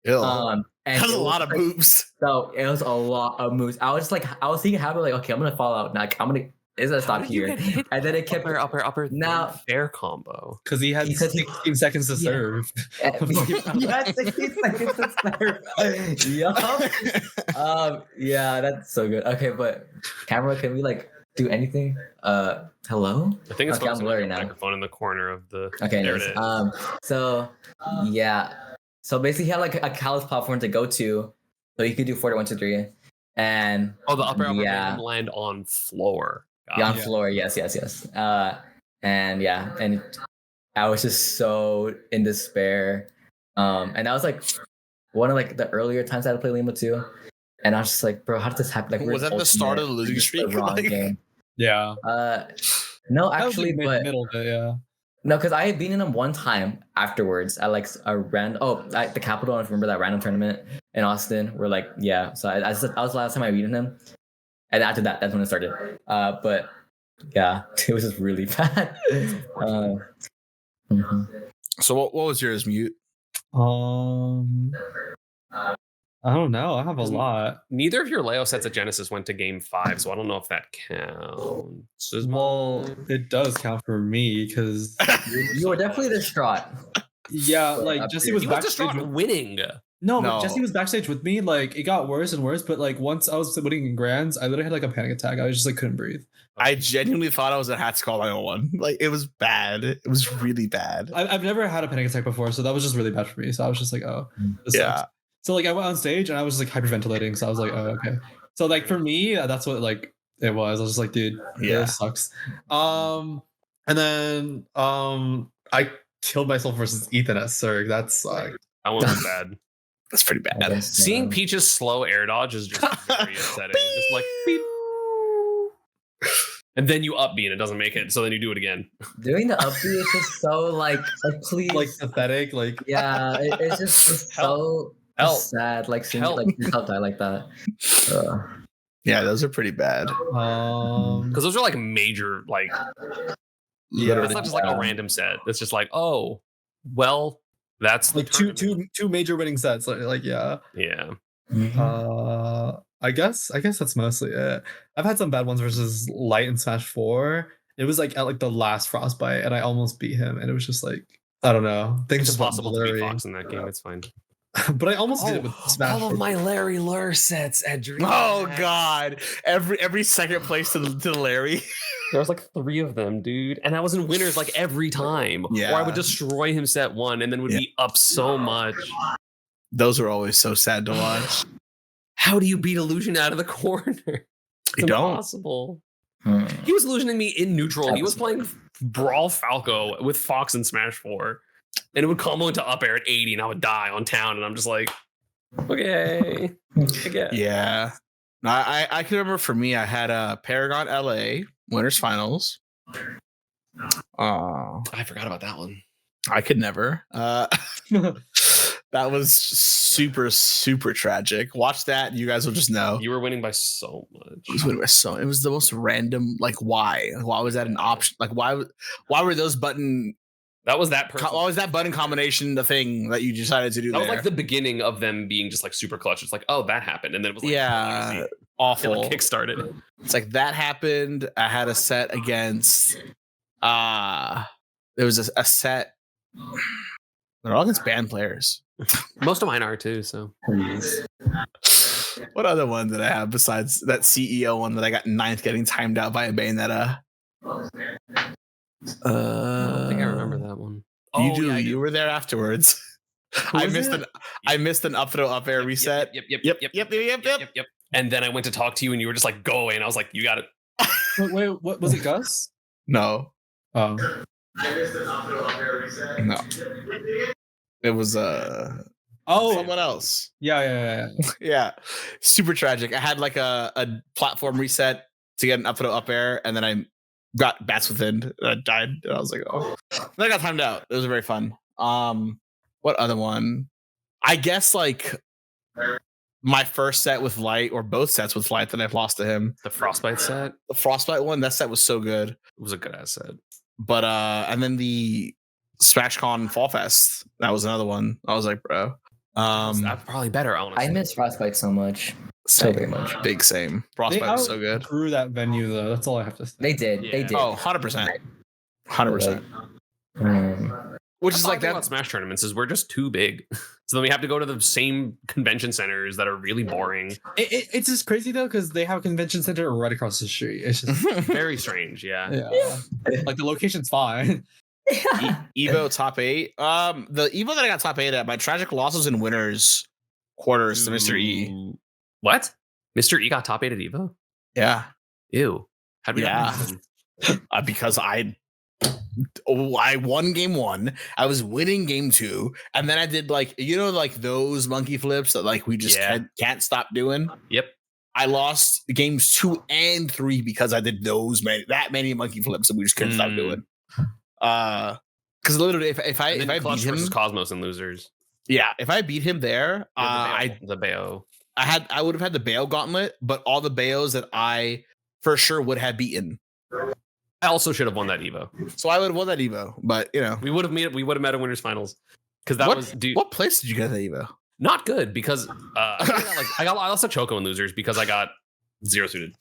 A: Ew.
B: And
A: That's
B: it
A: a
B: was
A: lot of
B: like-
A: moves.
B: So it was a lot of moves. I was thinking happy like, okay, I'm gonna fall out. Like I'm gonna
C: How
B: stop
C: did you
B: here.
C: get hit
B: And then
C: by
B: it kept
C: upper
B: Now-
C: fair combo.
D: Because he had
B: Because he-
D: 16 seconds to
B: Yeah.
D: serve.
B: you had 60 seconds to serve. Yup. Yeah, that's so good. Okay, but camera, can we like do anything? Hello?
C: I think it's
B: Okay, I'm
C: focusing on
B: blurry
C: your
B: now.
C: microphone in the corner of the.
B: Okay,
C: there
B: anyways,
C: it is.
B: so yeah. So basically he had like a Callus platform to go to. So you could do 40, 1 2 3. And
C: Oh, the upper made
B: yeah.
C: him land on floor.
B: Yeah, on
D: Yeah.
B: floor. Yes. And yeah, and I was just so in despair. And that was like one of like the earlier times I had to play Lima too. And I was just like, bro, how did this happen? Like,
A: Was
B: we're
A: that the start of the
B: ultimate,
A: losing
B: just the
A: streak?
B: wrong
A: Like-
B: game.
D: Yeah.
B: No,
D: That was,
B: actually,
D: like,
B: but
D: middle of it, yeah.
B: no, because I had beaten him one time afterwards at like a random. Oh, at the Capitol. I remember that random tournament in Austin. Where like, yeah. So I was the last time I beaten him, and after that, that's when it started. But Yeah, it was just really bad. Mhm.
A: So what was yours, Mute?
D: I don't know. I have a
C: Isn't-
D: lot.
C: Neither of your Leo sets at Genesis went to game 5, so I don't know if that counts. as
D: Well,
C: mine.
D: it does count for me because
B: You were definitely distraught.
D: yeah, like
B: Up
D: Jesse
B: here.
D: was
C: He was
D: backstage.
C: distraught winning.
D: No,
A: No.
D: but Jesse was backstage with me. Like it got worse and worse. But like once I was winning in grands, I literally had like a panic attack. I was just like couldn't breathe.
A: I genuinely thought I was at Hats Call 901. Like it was bad. It was really bad.
D: I've never had a panic attack before, so that was just really bad for me. So I was just like, oh, this
A: Yeah.
D: sucks. So like I went on stage and I was just like hyperventilating. So I was like, oh, okay. So like for me, that's what like it was. I was just like, dude,
A: Yeah.
D: this sucks. And then I killed myself versus Ethan at Surg. That sucked.
C: That one was bad.
A: That's pretty
B: I
A: bad.
B: guess,
C: Seeing Peach's slow air dodge is just very upsetting. Just like beep. And then you up B and it doesn't make it, so then you do it again.
B: doing the upbeat is just so like please.
D: Like pathetic. Like
B: yeah, it's just so
C: Help.
B: sad. Like seeing
C: Help.
B: like yourself die like that.
A: Yeah, those are pretty bad.
C: Because those are like major, like
D: Yeah.
C: it's not just like a random set. It's just like, oh, well, that's the
D: like two
C: tournament.
D: two major winning sets. Like yeah.
C: Yeah.
B: Mhm.
D: I guess that's mostly it. I've had some bad ones versus Light in Smash 4. It was like at like the last Frostbite, and I almost beat him, and it was just like I don't know. Things
C: It's
D: just went
C: impossible to beat
D: blurry.
C: Fox in that game. It's fine.
D: But I almost did it with Smash.
C: all of
D: 4.
C: my Larry Lure sets at Dream.
A: Oh God! Every second place to the Larry.
C: There was like 3 of them, dude, and I was in winners like every time. Or I
A: Yeah.
C: would destroy him set 1, and then would
A: Yeah.
C: be up so much.
A: Those are always so sad to watch.
C: How do you beat Illusion out of the corner? It's
A: You don't.
C: impossible.
B: Hmm.
C: He was illusioning me in neutral.
B: That
C: He was
B: was
C: playing Brawl Falco with Fox in Smash 4. And it would combo into up air at 80 and I would die on town. And I'm just like, okay. I guess.
A: Yeah. No, I can remember for me, I had a Paragon LA Winners Finals.
C: I forgot about that one.
A: I could never. That was super, super tragic. Watch that, and you guys will just know.
C: You were winning by so much.
A: It was the most random. Like, why? Why was that an option? Like, why were those button?
C: That was that person.
A: Why was that button combination the thing that you decided to do?
C: That was
A: there?
C: like the beginning of them being just like super clutch. It's like, oh, that happened. And then it was like,
A: Yeah,
C: crazy. It
A: awful.
C: like kickstarted.
A: It's like that happened. I had a set against. There was a set. They're all against band players.
C: Most of mine are too. So
A: What other one did I have besides that CEO one that I got ninth getting timed out by a Bayonetta?
C: I don't think I remember that one.
A: You
C: Oh,
A: do.
C: yeah, I
A: You were there afterwards. I
D: was
A: missed
D: it?
A: I missed an up throw up air reset.
C: Yep. And then I went to talk to you, and you were just like, "Go away," and I was like, "You got it."
D: Wait, what was it, Gus?
A: No,
D: Oh,
A: no. It was
D: oh,
A: someone else.
D: yeah.
A: Yeah, super tragic. I had like a platform reset to get an up throw up air, and then I got bats within. And I died. And I was like, oh. Then I got timed out. It was very fun. What other one? I guess like my first set with Light, or both sets with Light that I've lost to him.
C: The Frostbite set
A: The Frostbite one, that set was so good.
C: was a good ass set.
A: But and then the SmashCon Fall Fest, that was another one. I was like, bro.
C: That's probably better. Honestly,
B: I miss Frostbite so much. So very much.
A: Big same. Frostbite was so good.
D: Through that venue though. That's all I have to say.
B: They did. They
C: Yeah.
B: did.
A: Oh, 100%. 100%. Which is like
C: that.
A: that.
C: About Smash tournaments is we're just too big, so then we have to go to the same convention centers that are really boring.
D: It's just crazy though because they have a convention center right across the street. It's just
C: Very strange. Yeah.
D: yeah, like the location's fine.
A: Evo top 8. The Evo that I got top 8 at, my tragic losses in winners quarters to Mr. E.
C: Ooh. What? Mr. E got top 8 at Evo?
A: Yeah.
C: Ew. How'd we
A: Yeah.
C: not win?
A: Because I won game 1, I was winning game 2, and then I did like like those monkey flips that like we just
C: Yeah.
A: can't stop doing.
C: Yep.
A: I lost games 2 and 3 because I did that many monkey flips and we just couldn't stop doing. Because literally if I
C: And then
A: beat
C: Clutch
A: him,
C: versus Cosmos and losers.
A: yeah, if I beat him there,
C: The Bayo.
A: I would have had the Bayo gauntlet, but all the Bayos that I for sure would have beaten
C: I also should have won that Evo.
A: So I would have won that Evo, but you know,
C: We would have met at winners finals because that was
A: what place did you get at the Evo?
C: not good because I lost a Choco in losers because I got zero suited.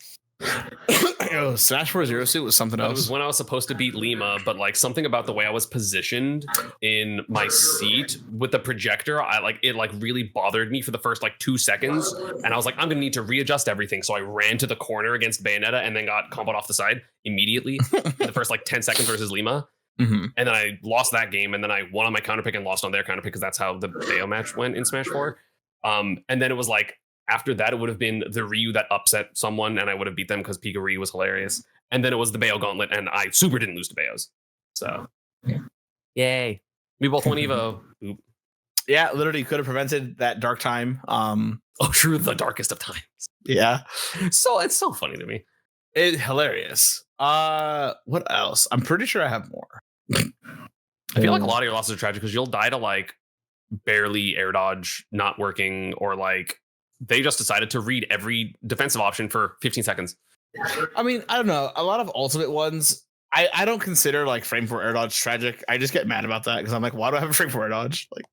A: Yo, Smash 4 Zero Suit was something
C: It
A: else.
C: was when I was supposed to beat Lima, but like something about the way I was positioned in my seat with the projector, it really bothered me for the first like 2 seconds, and I was like, I'm gonna need to readjust everything. So I ran to the corner against Bayonetta and then got comboed off the side immediately in the first like 10 seconds versus Lima.
A: Mm-hmm.
C: And then I lost that game, and then I won on my counter pick and lost on their counter pick because that's how the Bayo match went in Smash 4. And then it was like after that, it would have been the Ryu that upset someone, and I would have beat them because Pika Ryu was hilarious. And then it was the Bayo Gauntlet, and I super didn't lose to Bayos. So, yay. We both won Evo. Oop.
A: Yeah, literally could have prevented that dark time.
C: Oh, true, the darkest of times.
A: Yeah.
C: So it's so funny to me.
A: It's hilarious. What else? I'm pretty sure I have more.
C: I feel like a lot of your losses are tragic because you'll die to like barely air dodge not working, or like they just decided to read every defensive option for 15 seconds.
A: I mean, I don't know. A lot of ultimate ones, I don't consider like frame 4 air dodge tragic. I just get mad about that because I'm like, why do I have a frame 4 air dodge? Like,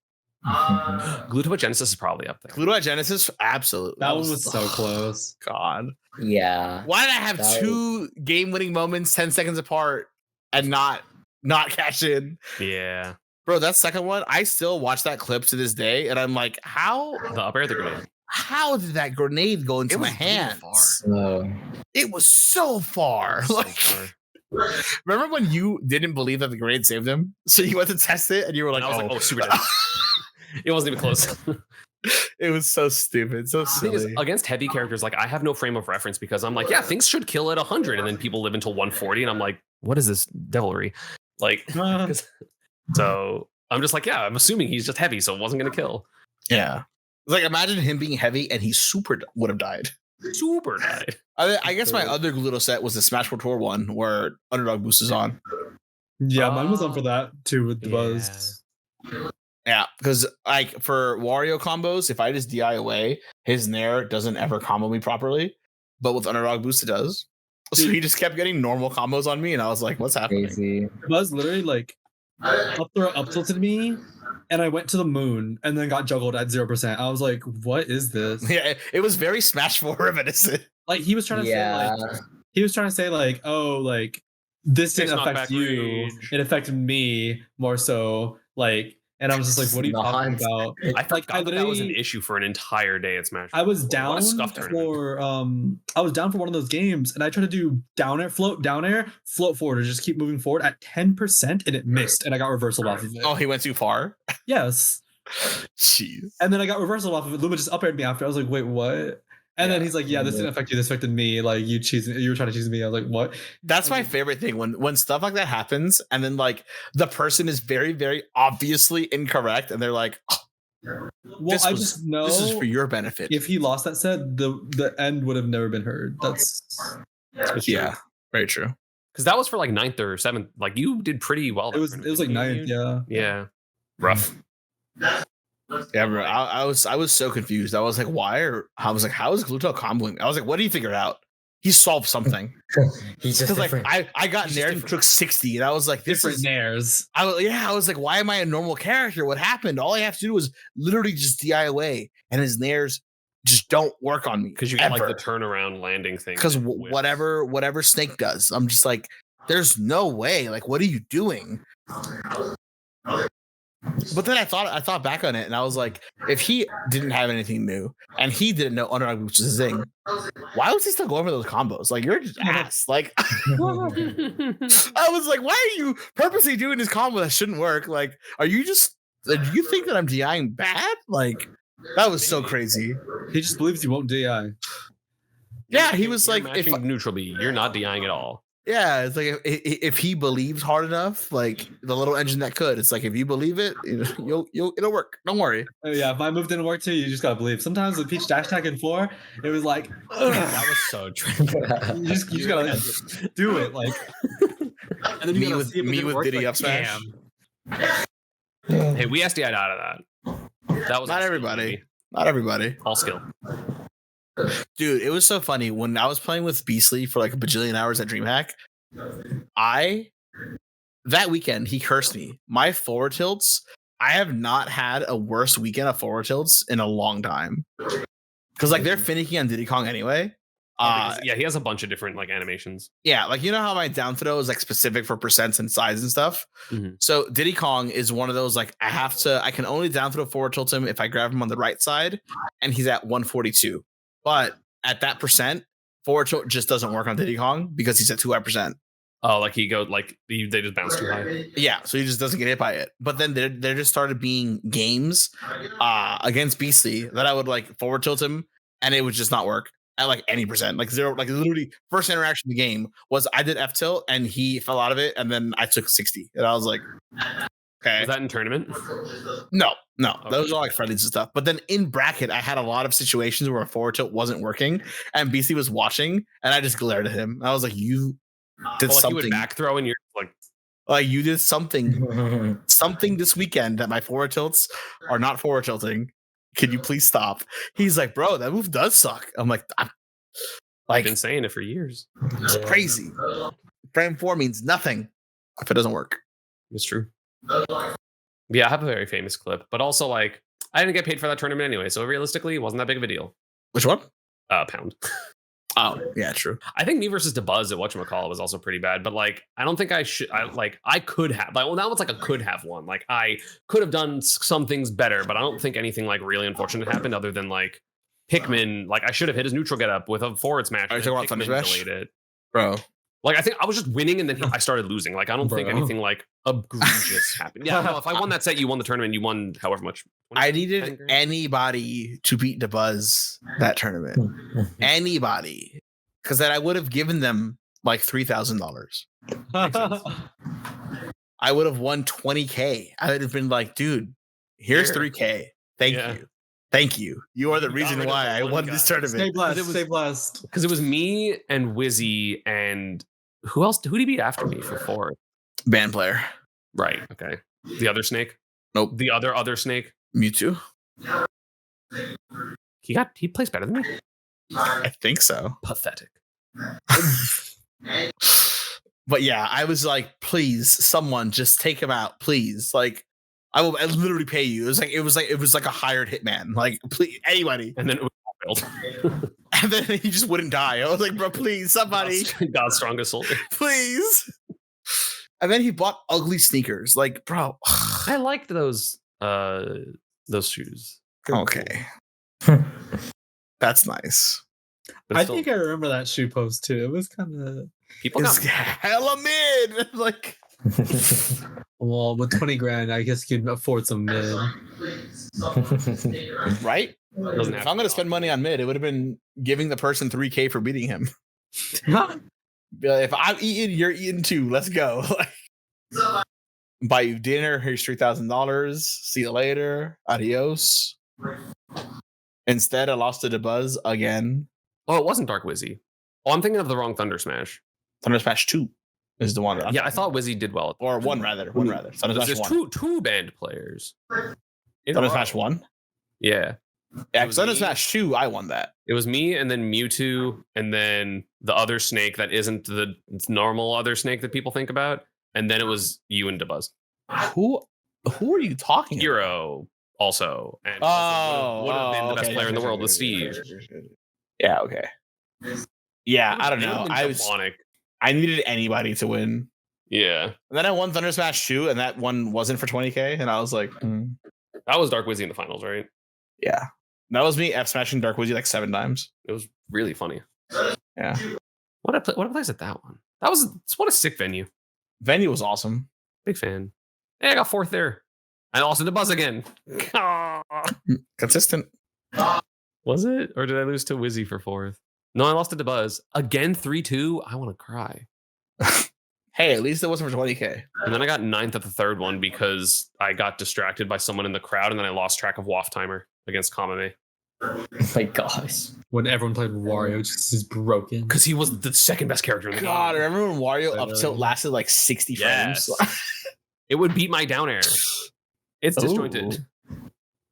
C: Glutoid Genesis is probably up there.
A: Glutoid Genesis, absolutely.
D: That one was so close.
A: God.
B: Yeah.
A: Why did I have
B: That
A: 2 game-winning moments 10 seconds apart and not cash in?
C: Yeah.
A: Bro, that second one, I still watch that clip to this day, and I'm like, how
C: The up air, the grenade.
A: did that grenade go into
C: It
A: my
C: was really
A: hands?
C: far.
B: So,
A: It was so far.
C: So
A: Like,
C: far.
A: remember when you didn't believe that the grenade saved him? So you went to test it, and you were like,
C: And I was
A: oh.
C: like, oh, super dead. It wasn't even close.
A: It was so stupid, so
C: The thing is,
A: silly.
C: against heavy characters, like I have no frame of reference because I'm like, yeah, things should kill at 100, and then people live until 140, and I'm like, what is this devilry? Like, 'cause- so I'm just like, yeah, I'm assuming he's just heavy, so it wasn't gonna kill.
A: Yeah. It's like, imagine him being heavy, and he super would have died.
C: Super died.
A: I guess my other Gluto set was the Smash 4 Tour one where Underdog Boost is on.
D: Yeah, mine was on for that too with the
C: Yeah.
D: buzz.
A: Yeah, because like for Wario combos, if I just DI away, his Nair doesn't ever combo me properly. But with Underdog Boost, it does. So he just kept getting normal combos on me, and I was like, what's happening?
B: crazy.
D: Buzz literally like up tilted me, and I went to the moon and then got juggled at 0%. I was like, what is this?
A: Yeah, it was very Smash 4 reminiscent.
D: Like he was trying to
B: Yeah.
D: say like oh like this
C: Takes
D: didn't affect
C: knockback
D: you,
C: range.
D: it affected me more so, like, and I was just like, what are you talking
B: Not.
D: about?
C: I forgot that was an
D: literally-
C: issue for an entire day at Smash.
D: I was
C: What a
D: down
C: scuff tournament.
D: for one of those games, and I tried to do down air, float forward, or just keep moving forward at 10%, and it missed, and I got reversal off of it.
A: Oh, he went too far.
D: Yes,
A: Jeez.
D: and then I got reversal off of it. Luma just up aired me after. I was like, wait, what? And then he's like, yeah, this didn't affect you. This affected me. Like you were trying to cheese me. I was like, what?
A: That's my favorite thing when stuff like that happens, and then like the person is very, very obviously incorrect, and they're like, oh,
D: Well,
A: this
D: I
A: was-
D: just know
A: this is for your benefit.
D: if he lost that set, the end would have never been heard. That's
A: Yeah, very true.
C: Because that was for like 9th or 7th. Like you did pretty well.
D: it was like ninth, yeah.
C: Yeah. Rough.
A: Yeah, bro. I was so confused. I was like, how is Gluto comboing? I was like, what do you figure out? He solved something.
B: He's just
A: Because like
B: different.
A: I got
C: He's just
A: Nair and
C: different.
A: took 60, and I was like, this
D: Different
A: is
D: nairs.
A: I was like, why am I a normal character? What happened? All I have to do is literally just DI away, and his Nairs just don't work on me.
C: Because you got like
A: ever.
C: the turnaround landing thing.
A: Because
C: with-
A: whatever Snake does, I'm just like, there's no way. Like, what are you doing? But then I thought back on it, and I was like, if he didn't have anything new, and he didn't know Underdog Boost was a zing, why was he still going for those combos? Like, you're just ass. Like, I was like, why are you purposely doing this combo that shouldn't work? Like, do you think that I'm DIing bad? Like, that was so crazy.
D: He just believes he won't DI.
A: Yeah, he was
C: You're
A: like, if
C: matching neutral B, you're not DIing at all.
A: yeah, it's like if he believes hard enough, like the little engine that could, it's like if you believe it, it'll work. Don't worry.
D: Oh, yeah, if my move didn't work too, you just gotta believe. Sometimes with Peach dash attack and 4, it was like, ugh,
C: That was so true.
D: you just gotta do it. Like, and then you
A: Me
D: gotta
A: with-
D: see if it
A: me
D: didn't
A: with
D: work,
A: Diddy
D: like,
A: up smash.
D: damn.
C: Hey, we SDI'd out of that. That was
A: Not
C: all
A: everybody.
C: skill,
A: Not everybody.
C: baby. All skill.
A: Dude, it was so funny when I was playing with Beastly for like a bajillion hours at DreamHack. That weekend he cursed me. My forward tilts, I have not had a worse weekend of forward tilts in a long time. Because like they're finicky on Diddy Kong anyway.
C: Yeah, he has a bunch of different like animations.
A: Yeah, like you know how my down throw is like specific for percents and size and stuff.
C: Mhm.
A: So Diddy Kong is one of those like I can only down throw forward tilt him if I grab him on the right side, and he's at 142. But at that percent, forward tilt just doesn't work on Diddy Kong because he's at 2%.
C: Oh, like he goes like they just bounce too high.
A: Yeah, so he just doesn't get hit by it. But then there just started being games against Beastly that I would like forward tilt him, and it would just not work at like any percent, like zero. Like literally, first interaction of the game was I did F tilt and he fell out of it, and then I took 60, and I was like, okay.
C: Was that in tournament?
A: No,
C: Okay.
A: those are like friendlies and stuff. But then in bracket, I had a lot of situations where a forward tilt wasn't working, and BC was watching, and I just glared at him. I was like, "You did
C: Well, like you would
A: something.
C: back throw and you're like,
A: You did something this weekend that my forward tilts are not forward tilting. Can you please stop?" He's like, "Bro, that move does suck." I'm like,
C: I've
A: like
C: been saying it for years.
A: it's crazy. Frame 4 means nothing if it doesn't work."
C: It's true. Yeah, I have a very famous clip, but also like I didn't get paid for that tournament anyway, so realistically, it wasn't that big of a deal.
A: Which one?
C: Pound.
A: Oh, yeah, true.
C: I think me versus DeBuzz at whatchamacallit was also pretty bad, but like I don't think I should. I could have. Like, well, now it's like a could have one. Like I could have done some things better, but I don't think anything like really unfortunate happened other than like Pikmin. Like I should have hit his neutral get up with a forward smash.
A: Are you
C: and
A: talking about Thunder
C: Pikmin
A: Smash?
C: delayed it.
A: Bro.
C: Like I think I was just winning and then I started losing. Like I don't think
D: Bro.
C: anything like egregious happened. Yeah, no, if I won that set, you won the tournament. You won however much. 20,
A: I
C: 10
A: needed
C: grand?
A: anybody to beat DeBuzz that tournament. Anybody. Because then I would have given them like $3,000. I would have won 20K. I would have been like, dude, here's
C: Here.
A: 3K. Thank
C: Yeah.
A: you. Thank you. You are the
C: You got
A: reason
C: rid of
A: why
C: the
A: I
C: one
A: won
C: guy.
A: this
D: Stay
A: tournament.
D: blessed.
C: It was-
D: Stay blessed.
C: Because it was me and Wizzy and who else? Who did he beat after me for four?
A: Band player.
C: Right. Okay. The other snake.
A: Nope.
C: The other snake.
A: Mewtwo.
C: He plays better than me.
A: I think so.
C: Pathetic.
A: But yeah, I was like, please, someone just take him out, please. Like, I literally pay you. It was like a hired hitman. Like, please, anybody.
C: And then it was failed.
A: And then he just wouldn't die. I was like, bro, please, somebody,
C: God's strongest soldier.
A: please. And then he bought ugly sneakers. Like, bro.
C: I liked those shoes.
A: Okay. That's nice.
C: But
D: I
C: still,
D: think I remember that shoe post too. It was kind of
C: people
A: It's
C: got
A: hella mid. Like,
D: well, with 20 grand, I guess you can afford some mid.
A: right?
C: Doesn't
A: If
C: have
A: I'm
C: to
A: gonna spend money on mid, it would have been giving the person 3K for beating him. Be like, if I'm eating, you're eating too. Let's go. Buy you dinner. Here's $3,000. See you later. Adios. Instead, I lost to DeBuzz again.
C: Oh, it wasn't Dark Wizzy. Oh, I'm thinking of the wrong Thunder Smash.
A: Thunder Smash 2 is the one.
C: Yeah, I thought Wizzy did well.
A: Or one rather. Thunder
C: There's
A: Smash 1.
C: two band players. In a
A: Thunder
C: row.
A: Smash 1?
C: Yeah.
A: Yeah,
C: It was
A: Thunder
C: me.
A: Smash 2, I won that.
C: It was me and then Mewtwo and then the other snake that isn't the normal other snake that people think about. And then it was you and DeBuzz.
A: Who are you talking about?
C: Hero also. And
A: Oh,
C: also would have been the best
A: okay.
C: player in the world with Steve.
A: Yeah, okay. Yeah, I don't know. I needed anybody to win.
C: Yeah.
A: And then I won Thunder Smash 2, and that one wasn't for 20K. And I was like,
C: That was Dark Wizzy in the finals, right?
A: yeah. That was me F smashing Dark Wizzy like 7 times.
C: It was really funny.
A: Yeah.
C: What a place at that one. What a sick venue.
A: Venue was awesome.
C: Big fan. Hey, I got fourth there. And also DeBuzz again.
A: Consistent.
C: Was it? Or did I lose to Wizzy for fourth? No, I lost to DeBuzz. Again, 3-2. I want to cry.
A: Hey, at least it wasn't for 20K.
C: And then I got ninth at the third one because I got distracted by someone in the crowd and then I lost track of Waft Timer against Kamame.
B: My gosh.
D: When everyone played Wario, just is broken.
C: Because he was the second best character in the
A: God,
C: game.
A: remember when Wario
D: I
A: up
D: know.
A: tilt lasted like 60
C: Yes.
A: frames?
C: It would beat my down air. It's disjointed.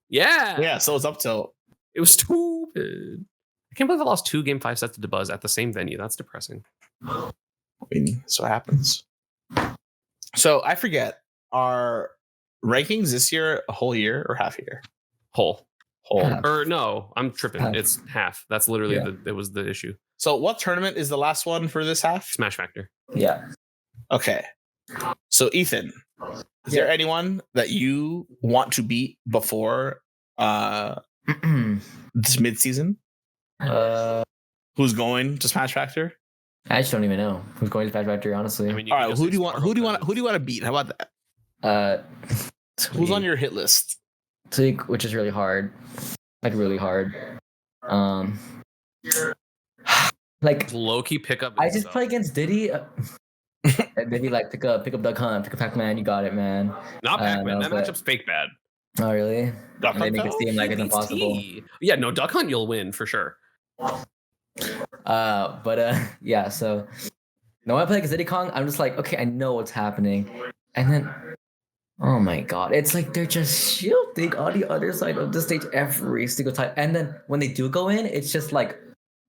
C: Yeah.
A: Yeah, so it's up tilt.
C: It was stupid. I can't believe I lost 2 game 5 sets to DeBuzz at the same venue. That's depressing.
A: I mean, so it happens. So I forget, are rankings this year a whole year or half year?
C: Whole.
B: Half.
C: Or no, I'm tripping.
B: Half.
C: It's half. That's literally
B: Yeah.
C: it was the issue.
A: So what tournament is the last one for this half?
C: Smash Factor.
B: Yeah.
A: Okay. So Ethan, is there anyone that you want to beat before this mid-season? Who's going to Smash Factor?
B: I just don't even know who's going to Smash Factory, honestly.
C: I mean,
A: All right, who do you want to beat? How about that? Who's on your hit list?
B: Tweak, which is really hard. Like really hard. Like
C: low-key pickup?
B: I just play against Diddy. And maybe like pick up Duck Hunt, pick up Pac-Man, you got it, man.
C: Not Pac-Man. That
B: but-
C: matchup's fake bad.
B: Oh really?
A: Duck
B: And they
A: Hunt,
B: make it
A: though?
B: seem like
C: He
B: it's
C: beats
B: impossible.
C: T. Yeah, no, Duck Hunt you'll win for sure.
B: Yeah, so no, when I play against Diddy Kong, I'm just like, okay, I know what's happening. And then oh my god, it's like they're just shielding on the other side of the stage every single time. And then when they do go in, it's just like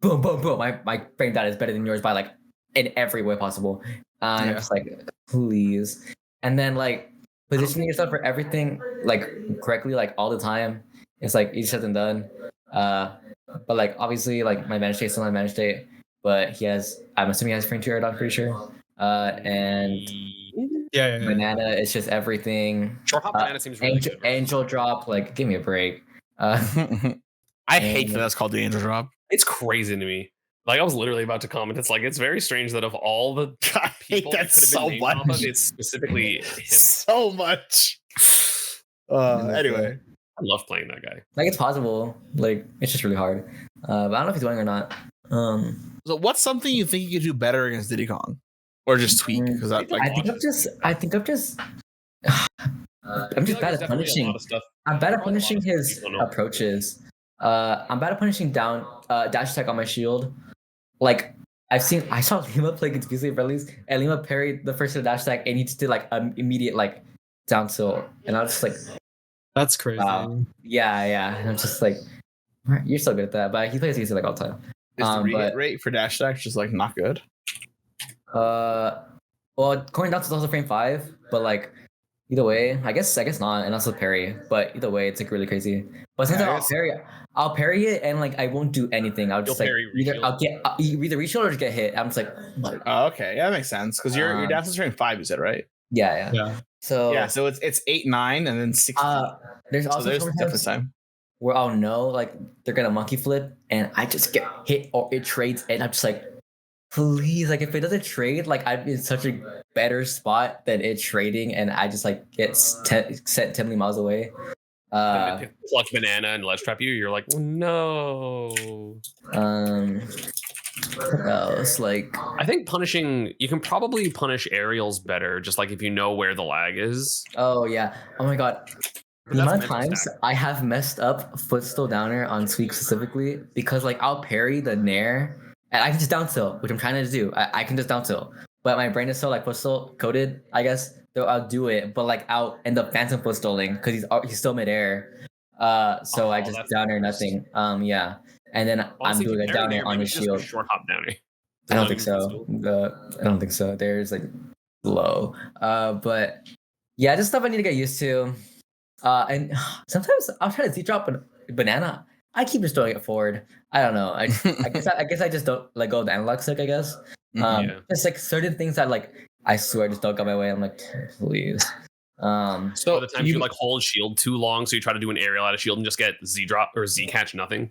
B: boom, boom, boom. My frame data is better than yours by like in every way possible. And I'm just like, please. And then like positioning yourself for everything like correctly, like all the time, it's like easier said than done. But like obviously like my managed state is still my managed state, but I'm assuming he has frame 2 air, I'm pretty sure. And
D: Yeah.
B: Banana is just everything.
C: Short hop banana seems really good.
B: Angel drop, like give me a break.
A: I hate that that's called the Angel Drop.
C: It's crazy to me. Like I was literally about to comment. It's like it's very strange that of all the
A: I hate
C: people
A: that
C: that could have
A: so
C: been named off of,
A: much.
C: it's specifically him.
A: So much. Anyway.
C: I love playing that guy.
B: Like it's possible. Like it's just really hard. But I don't know if he's winning or not.
A: So what's something you think you could do better against Diddy Kong? Or just tweak? Because
B: I think I'm just I'm just bad at punishing. I'm bad at punishing his approaches. I'm bad at punishing down dash attack on my shield. Like I saw Lima play against BC Friendlies, and Lima parried the first dash attack, and he just did like an immediate like down tilt, and I was just like,
D: That's crazy.
B: wow. Yeah. And I'm just like, you're so good at that, but he plays easy like all the time.
A: Is the re-hit
B: but-
A: rate for dash attack just like not good?
B: Well, going down to also frame 5, but like either way, I guess not, and also parry. But either way, it's like really crazy. But since
A: Yeah,
B: I'll parry it, and like I won't do anything. I'll just
C: You'll
B: like
C: parry
B: either reshield or just get hit. I'm just like, oh my-
A: Oh, okay. Yeah, that makes sense. Because your dash is frame 5, you said, right?
B: yeah.
D: Yeah.
B: So
A: Yeah, so it's 8, 9, and then 16.
B: there's
A: So
B: also
A: there's
B: sometimes
A: definitely time.
B: where I'll know like they're gonna monkey flip, and I just get hit or it trades, and I'm just like, please, like if it doesn't trade, like I'm in such a better spot than it trading, and I just like get sent 10 million miles away.
C: And if clutch banana and ledge trap you, you're like, no.
B: What else? Like
C: I think you can probably punish aerials better, just like if you know where the lag is.
B: oh yeah, oh my god.
C: But
B: The
C: that's
B: amount of
C: mental
B: times
C: stack.
B: I have messed up footstool downer on Tweak specifically because like I'll parry the nair and I can just down tilt, which I'm trying to do. I can just down tilt, but my brain is so like footstool coded, I guess. So I'll do it, but like I'll end up phantom footstalling because he's still midair. So I just
C: that's
B: down air
C: the worst.
B: nothing. Yeah, and then
C: Honestly,
B: I'm doing
C: if
B: a
C: you parry
B: down air
C: there,
B: on
C: maybe
B: his
C: just
B: shield.
C: short hop down air.
B: I don't think so. I don't think so. There's like low. But yeah, just stuff I need to get used to. And sometimes I'll try to Z drop a banana. I keep just throwing it forward. I don't know. I guess I just don't let go of the analog stick, I guess.
C: Yeah.
B: Just like certain things that like I swear just don't go my way. I'm like, please.
C: So
A: So
C: the times you like hold shield too long, so you try to do an aerial out of shield and just get Z drop or Z catch nothing.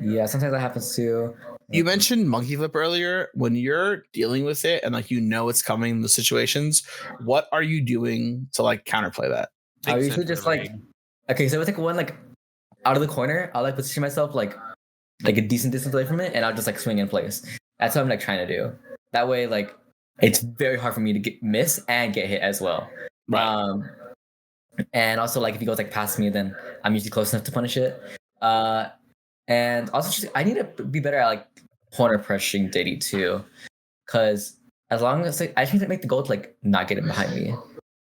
B: Yeah, sometimes that happens too.
A: you mentioned monkey flip earlier. When you're dealing with it and like you know it's coming in the situations, what are you doing to like counterplay that?
B: I
C: Big
B: usually
C: center
B: just like
C: ring.
B: okay, so if I take one like out of the corner, I'll like position myself like a decent distance away from it, and I'll just like swing in place. That's what I'm like trying to do. That way, like it's very hard for me to miss and get hit as well. And also like if he goes like past me, then I'm usually close enough to punish it. And also just, I need to be better at like corner pressuring Diddy too, because as long as like, I just need to make the goal to like not get him behind me,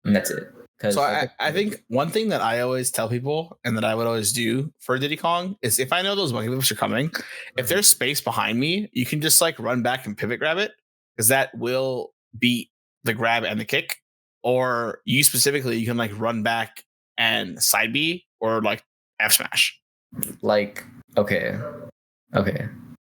B: and that's it.
A: So I think one thing that I always tell people and that I would always do for Diddy Kong is if I know those monkey flips are coming, if there's space behind me, you can just like run back and pivot grab it because that will beat the grab and the kick. Or you specifically, you can like run back and side B or like F smash.
B: Like, okay.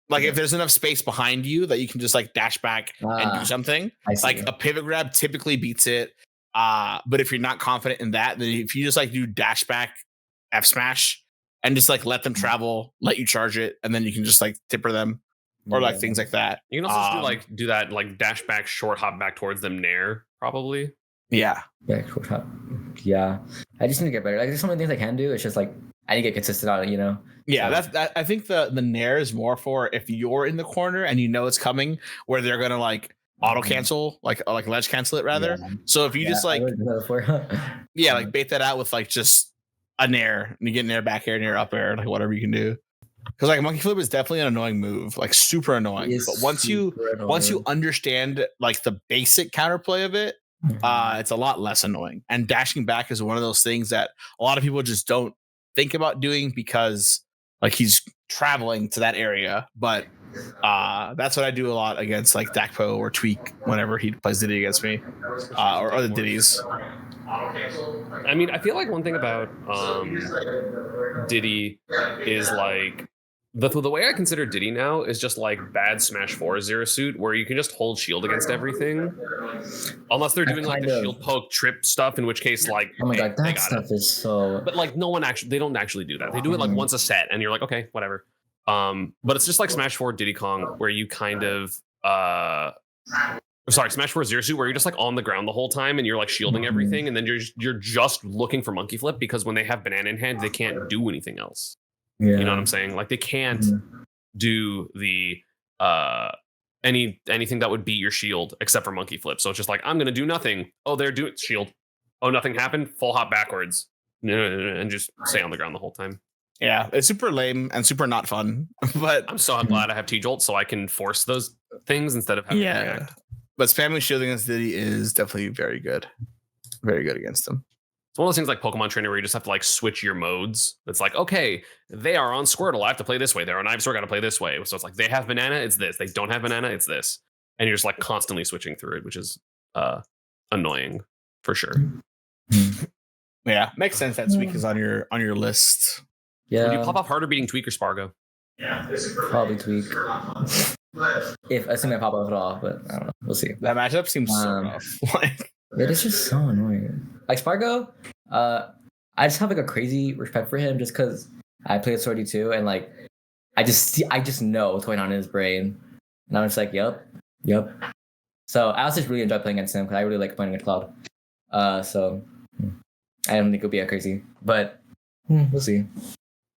A: Like if there's enough space behind you that you can just like dash back and do something.
B: I see.
A: Like a pivot grab typically beats it. But if you're not confident in that, then if you just like do dash back F smash and just like let them travel, let you charge it, and then you can just like tipper them or like things like that.
C: You can also do that like dash back, short hop back towards them nair, probably.
A: Yeah.
B: Yeah. I just need to get better. Like there's so many things I can do. It's just like I need to get consistent on it, you know?
A: Yeah,
B: So-
A: that I think the nair is more for if you're in the corner and you know it's coming, where they're gonna like auto cancel, like ledge cancel it rather.
B: Yeah.
A: So if you just like
B: I wouldn't do that before.
A: yeah, like bait that out with like just a nair and you get nair, back air, nair, up air, like whatever you can do. Because like monkey flip is definitely an annoying move, like super annoying.
B: It is
A: But once you
B: super
A: understand like the basic counterplay of it,
B: annoying.
A: it's a lot less annoying. And dashing back is one of those things that a lot of people just don't think about doing because like he's traveling to that area. But that's what I do a lot against like Dakpo or Tweak whenever he plays Diddy against me, or other Diddies.
C: I mean, I feel like one thing about Diddy is like the way I consider Diddy now is just like bad Smash 4 Zero Suit, where you can just hold shield against everything, unless they're doing like the shield poke trip stuff, in which case like
B: Oh my god,
C: they
B: that
C: got
B: stuff
C: it.
B: is so.
C: But like they don't actually do that. They do it like once a set, and you're like, okay, whatever. But it's just like Smash 4 Diddy Kong, where you kind of Smash 4 Zero Suit, where you're just like on the ground the whole time and you're like shielding everything, and then you're just looking for monkey flip, because when they have banana in hand, they can't do anything else.
B: Yeah.
C: You know what I'm saying? Like they can't do the anything that would beat your shield except for monkey flip. So it's just like, I'm gonna do nothing. Oh, they're doing shield. Oh, nothing happened. Full hop backwards. And just stay on the ground the whole time.
A: Yeah, it's super lame and super not fun. But
C: I'm so glad I have T-Jolt so I can force those things instead of having to react.
A: But spamming shield against Diddy is definitely very good. Very good against him.
C: It's one of those things like Pokemon Trainer where you just have to like switch your modes. It's like, okay, they are on Squirtle, I have to play this way. They're on Ivysaur, I got to play this way. So it's like they have banana, it's this. They don't have banana, it's this. And you're just like constantly switching through it, which is annoying for sure.
A: Yeah, makes sense that Tweak is on your list.
B: Yeah.
C: Would you pop off harder beating Tweak or Spargo?
B: Probably Tweak. If assuming I pop off at all, but I don't know. We'll see.
A: That matchup seems so rough. Like,
B: It is just so annoying. Like Spargo, I just have like a crazy respect for him just because I play with Swordy too, and like I just know what's going on in his brain, and I'm just like, yep. So I also just really enjoy playing against him because I really like playing against Cloud. So I don't think it'll be that crazy, but we'll see.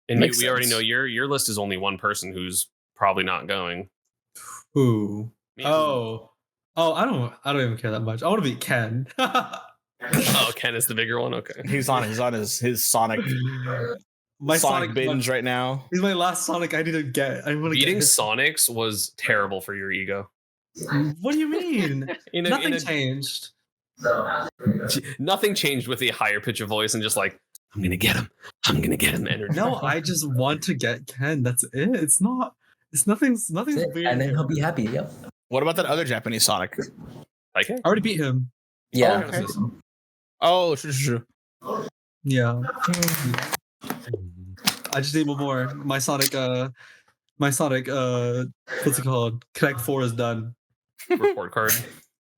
C: And
A: Makes
C: we already
A: sense.
C: know your list is only one person who's probably not going.
D: Who?
C: Me.
D: Oh, I don't even care that much. I want to beat Ken.
C: Oh, Ken is the bigger one. Okay.
A: he's on his Sonic
D: My
A: Sonic
D: Sonic
A: binge right now.
D: He's my last Sonic I need to get. I want to
C: Beating
D: get.
C: Sonics was terrible for your ego.
D: What do you mean? Nothing changed.
C: Nothing changed with the higher pitch of voice and just like, I'm gonna get him energy.
D: No, I just want to get Ken. That's it. It's not. It's nothing's
B: That's it.
D: weird.
B: And then he'll be happy. Yep.
A: What about that other Japanese Sonic?
C: Like,
D: I already beat him.
B: Yeah.
A: okay. Oh, true.
D: Yeah. I just need one more. My Sonic. What's it called? Connect 4 is done.
C: report card.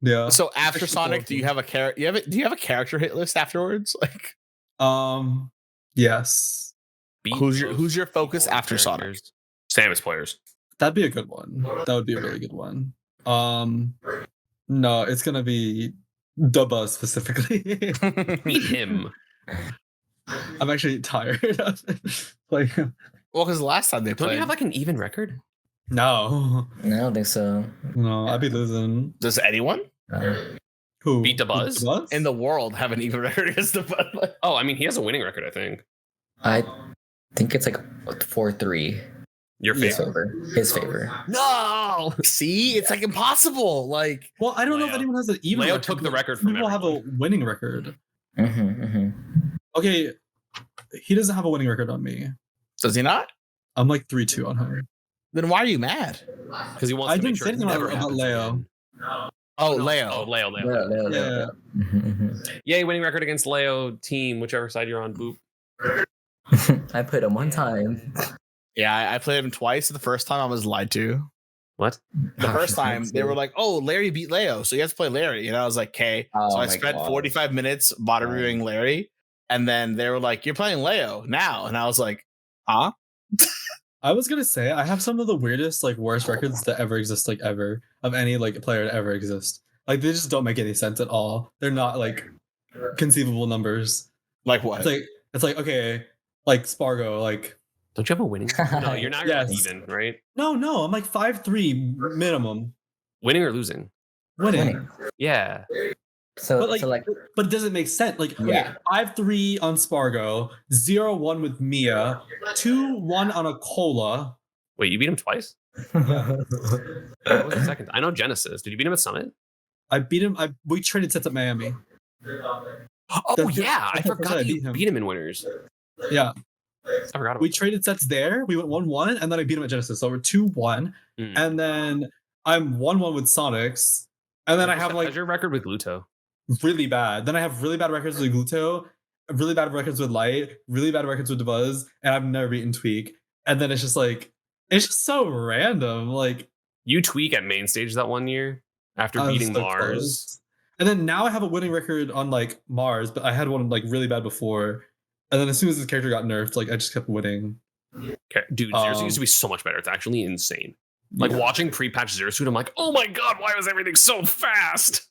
D: Yeah.
A: So after
D: Actually,
A: Sonic, do you have a character? Do you have a character hit list afterwards? Like,
D: Yes.
C: Beat
A: who's
C: those
A: your focus
C: people
A: after Sonic?
C: characters. Samus players.
D: That'd be a good one. That would be a really good one. No, it's gonna be Dubba specifically.
C: Beat him.
D: I'm actually tired of playing him.
A: Well, because last time they
C: Don't
A: played,
C: you have like an even record?
D: No,
B: I don't think so.
D: no, I'd be losing.
A: does anyone
D: Who?
C: Beat the Buzz?
A: in the world have an even record against the Bud?
C: Oh, I mean, he has a winning record, I think.
B: I think it's like 4-3.
C: Your
B: His
C: favorite.
B: favor. His favor.
A: No, see, it's like impossible. Like,
D: Well, I don't know if
C: Leo.
D: anyone has an even
C: Leo
D: record.
C: took the
D: but
C: record from
D: people have a
C: everyone.
D: winning record.
B: Mm-hmm.
D: Okay, he doesn't have a winning record on me.
A: does he not?
D: I'm like 3-2 on him.
A: Then why are you mad?
C: Because he wants
D: I
C: to make
D: didn't
C: sure
D: say
C: it
D: anything
C: never
D: about
C: happens
D: Leo.
C: again.
A: Oh,
C: No.
A: Leo.
C: Oh, Leo.
D: Yeah.
C: Yay, winning record against Leo team, whichever side you're on. Boop.
B: I played him one time.
A: Yeah, I played him twice. The first time I was lied to.
C: What?
A: The first time they were like, "Oh, Larry beat Leo, so you have to play Larry," and I was like, "Okay."
B: Oh
A: So I
B: my
A: spent
B: God.
A: 45 minutes bot reviewing Larry, and then they were like, "You're playing Leo now," and I was like, "Huh?"
D: I was gonna say I have some of the weirdest, like worst records that ever exist, like ever of any like player to ever exist. Like they just don't make any sense at all. They're not like conceivable numbers.
A: Like what?
D: It's like okay, like Spargo, like
C: Don't you have a winning? No, you're not
D: Yes.
C: even, right?
D: no, I'm like 5'3" minimum
C: Winning or losing?
D: winning.
C: Yeah.
B: So,
D: But like,
B: so like,
D: but it doesn't make sense. Like,
B: Yeah.
D: okay, 5-3 on Spargo, 0-1 with Mia, 2-1 on a Cola.
C: Wait, you beat him twice? What was the second? I know Genesis. Did you beat him at Summit?
D: I beat him. We traded sets at Miami.
C: Oh
D: That's the-
C: yeah, I
D: that's the first
C: forgot
D: time I
C: you
D: beat him.
C: beat him in winners.
D: Yeah,
C: I forgot about
D: we traded sets there. We went 1-1, and then I beat him at Genesis. So we're 2-1,
C: Mm.
D: and then I'm 1-1 with Sonics, and then I have like
C: How's your record with Gluto?
D: really bad. Then I have really bad records with Gluto, really bad records with Light, really bad records with Buzz, and I've never beaten Tweak. And then it's just like, it's just so random. Like,
C: You tweak at main stage that one year after
D: I was
C: beating
D: so
C: Mars.
D: close. And then now I have a winning record on like Mars, but I had one like really bad before. And then as soon as this character got nerfed, like I just kept winning.
C: Okay, dude, Zero Suit used to be so much better. It's actually insane. Like
D: Yeah.
C: watching pre-patch Zero Suit, I'm like, oh my god, why was everything so fast?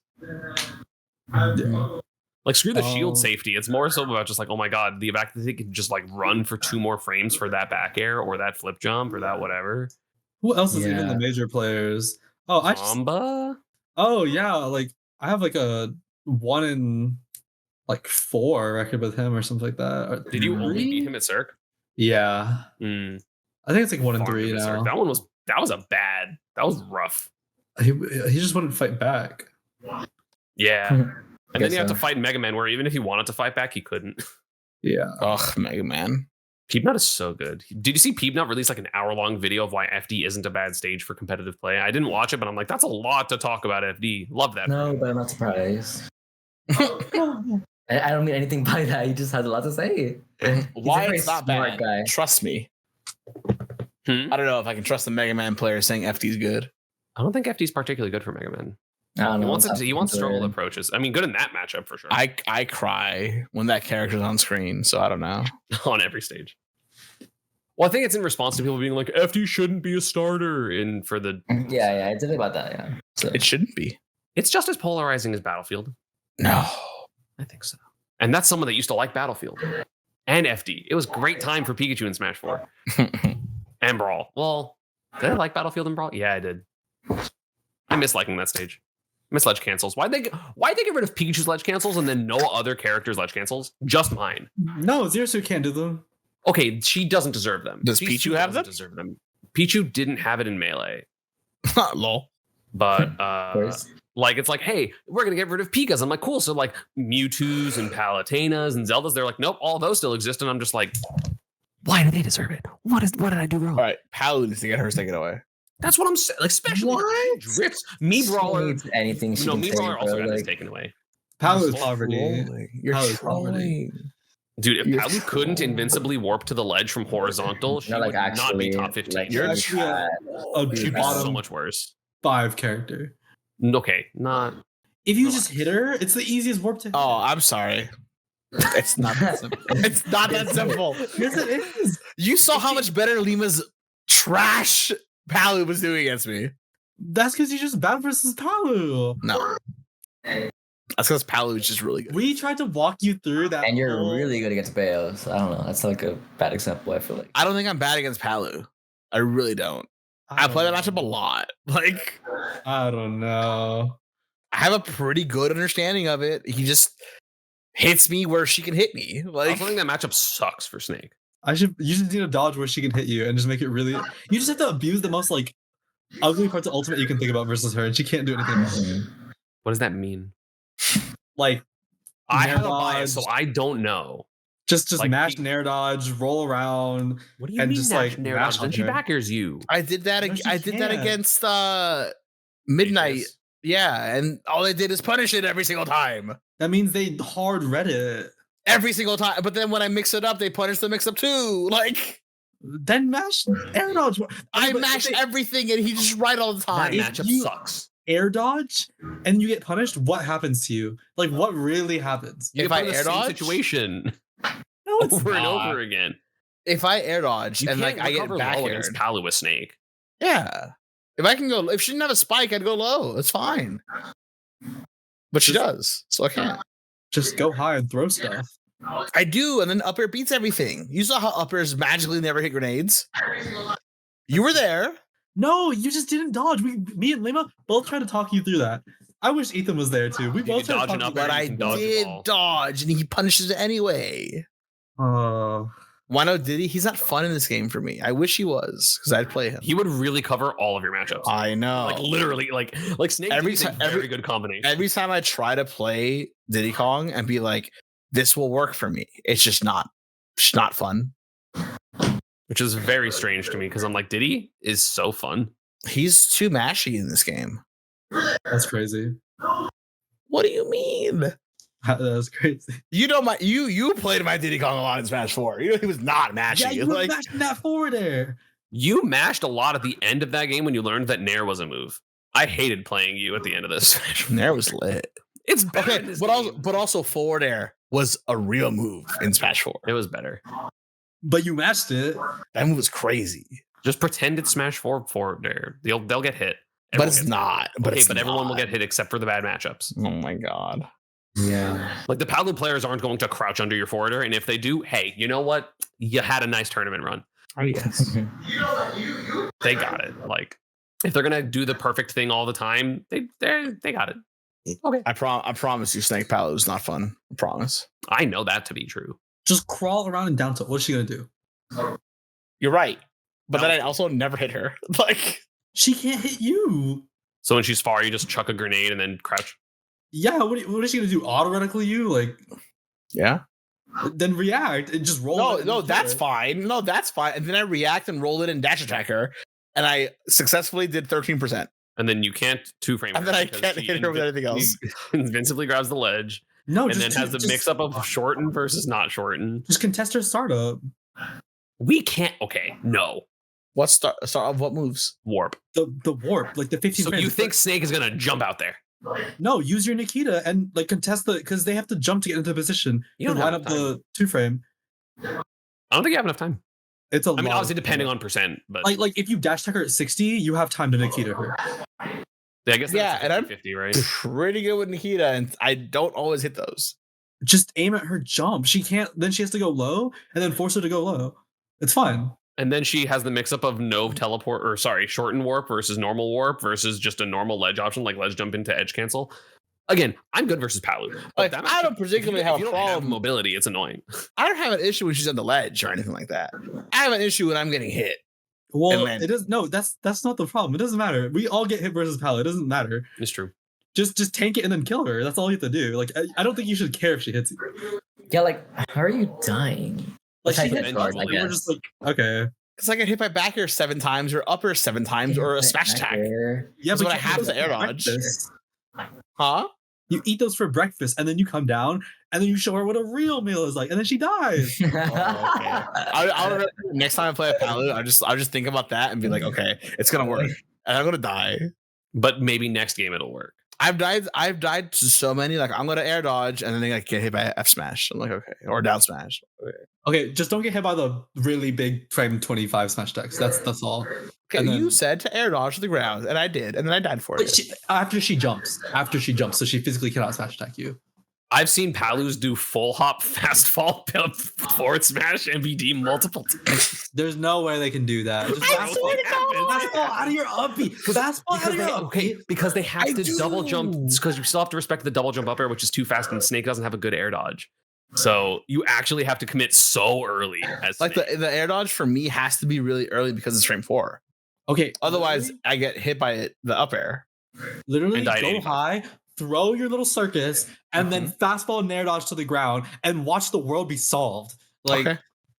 D: Yeah.
C: Like screw the shield
D: Oh.
C: safety. It's more so about just like, oh my god, the fact that they could just like run for 2 more frames for that back air or that flip jump or that whatever.
D: Who else is even
B: Yeah.
D: the major players? Oh, I just,
C: Samba?
D: oh yeah, like I have like a 1 in like 4 record with him or something like that. Or
C: Did you only
D: 3?
C: beat him at Cirque?
D: Yeah,
C: Mm,
D: I think it's like 1 in
C: farmed
D: 3
C: him at Cirque.
D: now.
C: That was a bad. That was rough.
D: He just wouldn't fight back.
C: Yeah. And then
B: Guess
C: you have to
B: so.
C: fight Mega Man, where even if he wanted to fight back, he couldn't.
D: Yeah.
A: Ugh, Mega Man.
C: Peepnut is so good. Did you see Peepnut release like an hour-long video of why FD isn't a bad stage for competitive play? I didn't watch it, but I'm like, that's a lot to talk about FD. Love that.
B: no, but I'm not surprised. I don't mean anything by that. He just has a lot to say. He's
A: Why
B: a very
A: it's not
B: smart
A: bad?
B: guy.
A: Trust me.
C: Hmm?
A: I don't know if I can trust the Mega Man player saying FD's good.
C: I don't think FD's particularly good for Mega Man.
B: I don't
C: He
B: know.
C: wants he wants struggle
B: Good.
C: approaches. I mean, good in that matchup for sure.
A: I cry when that character's on screen, so I don't know.
C: On every stage. Well, I think it's in response to people being like, FD shouldn't be a starter in for the.
B: Yeah, it's about that. Yeah. So,
A: It shouldn't be.
C: It's just as polarizing as Battlefield.
A: No.
C: I think so. And that's someone that used to like Battlefield and FD. It was great time for Pikachu in Smash 4 and Brawl. Well, did I like Battlefield and Brawl? Yeah, I did. I miss liking that stage. I miss ledge cancels. Why'd they get rid of Pikachu's ledge cancels and then no other characters' ledge cancels? Just mine.
D: No, Zero Suit can't do them.
C: Okay, she doesn't deserve them.
A: Does
C: She
A: Pichu
C: super
A: have
C: doesn't
A: them?
C: Deserve them. Pichu didn't have it in Melee,
A: Lol.
C: but
B: of course.
C: like it's like, hey, we're gonna get rid of Pikas. I'm like, cool. So like Mewtwo's and Palatenas and Zeldas, they're like, nope, all those still exist. And I'm just like, why do they deserve it? What did I do wrong?
A: All right, Palu needs to get hers taken away.
C: That's what I'm saying. Like, especially
A: What?
C: drips. Me
B: She
C: Brawler.
B: needs anything she
C: No,
B: can
C: me
B: say,
C: Brawler also
B: bro,
C: got his
B: like,
C: taken away.
D: Palu is
C: You're
D: poverty.
A: You're
D: Palu is
A: trolling.
D: poverty.
C: Dude, if
A: You're
C: Palu couldn't invincibly warp to the ledge from horizontal, she
B: No, like
C: would not be
B: actually,
C: top 15.
B: like,
D: You're
B: like,
D: actually a
C: She'd be so
D: bottom
C: much worse.
D: 5 character.
C: Okay, not.
D: If you just hit her, it's the easiest warp to hit.
A: Oh, I'm sorry. It's not that simple. It's not that simple.
D: Yes, it is.
A: You saw how much better Lima's trash Palu was doing against me.
D: That's because you just bad versus Palu.
A: No. That's because Palu is just really good.
D: We tried to walk you through that.
B: and you're
D: whole-
B: really good against Bayo. So I don't know. That's like a bad example. I feel like.
A: I don't think I'm bad against Palu. I really don't. I play that matchup a lot. Like,
D: I don't know.
A: I have a pretty good understanding of it. He just hits me where she can hit me.
C: I
A: Like,
C: also think that matchup sucks for Snake.
D: You just need a dodge where she can hit you and just make it really. You just have to abuse the most like ugly parts of Ultimate you can think about versus her, and she can't do anything about it.
B: Mhm.
C: What does that mean?
D: Like
C: I
D: Nair
C: have a bias, so
D: dodge.
C: I don't know.
D: just
C: Like,
D: mash
C: he-
D: nair dodge, roll around.
C: What do you
D: And
C: mean
D: just,
C: Nash
D: like,
C: Nair
D: mash
C: dodge? Then she
D: on her.
C: backers you.
A: I did that.
D: No, she
A: I did that
D: can't.
A: against Midnight.
C: Aegis.
A: Yeah, and all they did is punish it every single time.
D: That means they hard read it.
A: Every single time. But then when I mix it up, they punish the mix up too. Like,
D: Then mash air dodge.
A: I
D: But
A: mash
D: if they
A: everything and he just right all the
C: That
A: time.
D: If
C: matchup
D: you-
C: sucks.
D: air dodge and you get punished, what happens to you? Like, what really happens?
C: You
A: If
C: get
A: I
C: put in the
A: air
C: same
A: dodge?
C: situation
D: No, it's
C: over and
D: not.
C: over again.
A: If I air dodge
C: You
A: and
C: can't
A: like I get
C: recover
A: back
C: low
A: aired,
C: against Palu with Snake.
A: yeah. If I can go, if she didn't have a spike, I'd go low. That's fine. But she does, so I can't.
D: Just go high and throw stuff.
A: I do, and then up air beats everything. You saw how up airs magically never hit grenades. You were there.
D: No, you just didn't dodge. Me and Lima both tried to talk you through that. I wish Ethan was there too. We
C: You
D: both
C: could
D: tried to
C: dodge an
D: talk
C: up
D: you
C: air,
A: But
C: you
A: I
C: can dodge the
A: did
C: ball.
A: dodge, and he punishes it anyway.
D: Oh,
A: Why did he? He's not fun in this game for me. I wish he was, because I'd play him.
C: He would really cover all of your matchups.
A: I know.
C: Like literally, like Snake
A: Every
C: is a
A: ti-
C: very
A: every-
C: good combination.
A: Every time I try to play Diddy Kong and be like, this will work for me, it's not fun.
C: Which is very strange to me because I'm like, Diddy is so fun.
A: He's too mashy in this game.
D: that's crazy.
A: What do you mean?
D: That's crazy.
A: You know you played my Diddy Kong a lot in Smash 4. You know he was not mashy.
D: Yeah, you were
A: like
D: mashing that forward there.
C: You mashed a lot at the end of that game when you learned that Nair was a move. I hated playing you at the end of this.
A: Nair was lit.
C: It's better.
A: Okay,
C: in this
A: but
C: game.
A: also forward air was a real move in Smash 4.
C: It was better.
D: But you matched it.
A: That move was crazy.
C: Just pretend it's Smash 4 forward there. They'll get hit.
A: But
C: Everyone
A: it's
C: gets
A: not.
C: hit.
A: But
C: Okay,
A: it's
C: but everyone will
A: not.
C: get hit except for the bad matchups.
A: Oh my god.
B: Yeah.
C: Like the Palu players aren't going to crouch under your forwarder, and if they do, hey, you know what? You had a nice tournament run.
A: Oh yes.
C: They got it. Like if they're gonna do the perfect thing all the time, they got it. Okay,
A: I promise you, Snake Palu is not fun. I promise.
C: I know that to be true.
D: Just crawl around and down tilt. What's she gonna do?
A: You're right. But then I also never hit her. Like
D: She can't hit you.
C: So when she's far, you just chuck a grenade and then crouch.
D: Yeah, what is she gonna do? Automatically you? Like,
A: yeah.
D: then react and just roll. it and
A: No,
D: then
A: that's
D: kill her.
A: fine. No, that's fine. And then I react and roll it in dash attack her, and I successfully did 13%.
C: And then you can't two frame.
A: And then I can't hit her with anything else.
C: Invincibly grabs the ledge,
D: No,
C: and then has the mix up of shorten versus not shorten.
D: Just contest her startup.
C: We can't. Okay, no
A: What start of what moves?
C: warp.
D: The warp, like the 15
C: So
D: frames.
C: you think Snake is gonna jump out there?
D: No, use your Nikita and like contest the because they have to jump to get into position.
C: You
D: You
C: don't
D: line
C: have
D: up the two frame.
C: I don't think you have enough time.
D: It's a
C: I mean,
D: lot
C: obviously
D: of-
C: depending on percent, but
D: like if you dash attack her at 60, you have time to Nikita her.
C: yeah, I guess
A: Yeah,
C: that's
A: and I'm
C: 50, right?
A: Pretty good with Nikita, and I don't always hit those.
D: Just aim at her jump. She can't. Then she has to go low and then force her to go low. It's fine.
C: And then she has the mix up of no teleport or sorry, shorten warp versus normal warp versus just a normal ledge option like ledge jump into edge cancel. Again, I'm good versus Palu.
A: Like,
C: That
A: I don't
C: matchup-
A: particularly
C: if
A: have
C: you
A: a
C: don't have
A: problem.
C: mobility. It's annoying.
A: I don't have an issue when she's on the ledge or anything like that. I have an issue when I'm getting hit.
D: Well,
A: then-
D: it is no. That's not the problem. It doesn't matter. We all get hit versus Pal. It doesn't matter.
C: It's true.
D: Just tank it and then kill her. That's all you have to do. Like I don't think you should care if she hits you.
B: Yeah, like, how are you dying?
D: Like
B: Like,
D: she
B: I
D: hit
B: hit
D: hard,
B: hard, I
D: we're
B: guess.
D: just like okay.
A: Because I get hit by back air 7 times or up air 7 times or a smash attack.
D: Yeah,
A: That's what I
D: you
A: have
D: eat
A: to
D: those
A: air
D: for
A: dodge.
D: breakfast.
A: Huh?
D: You eat those for breakfast and then you come down and then you show her what a real meal is like and then she dies.
A: I'll remember next time I play a Palu, I'll just think about that and be like, okay, it's gonna work. And I'm gonna die.
C: But maybe next game it'll work.
A: I've died to so many, like I'm gonna air dodge and then they like get hit by F smash. I'm like, okay, or down smash. Okay,
D: Okay, just don't get hit by the really big frame 25 smash decks. That's all.
A: okay
D: And then-
A: you said to air dodge to the ground, and I did, and then I died for
D: But
A: it.
D: after she jumps, so she physically cannot smash attack you.
C: I've seen Palus do full hop, fast fall, forward smash, MVD multiple times.
D: There's no way they can do that. Just
C: I
D: fast
C: swear to God.
D: fastball out of your uppy. Fastball out of your uppy.
C: Because they have
A: I
C: to double jump
A: do.
C: because you still have to respect the double jump up air, which is too fast, and Snake doesn't have a good air dodge. So you actually have to commit so early as
A: Like
C: Snake.
A: the air dodge for me has to be really early because it's frame 4.
D: Okay.
A: Otherwise, I get hit by it, the up air.
D: literally
C: And died
D: go
C: 85.
D: high, throw your little circus, and then fastball and air dodge to the ground, and watch the world be solved. Like
A: Okay.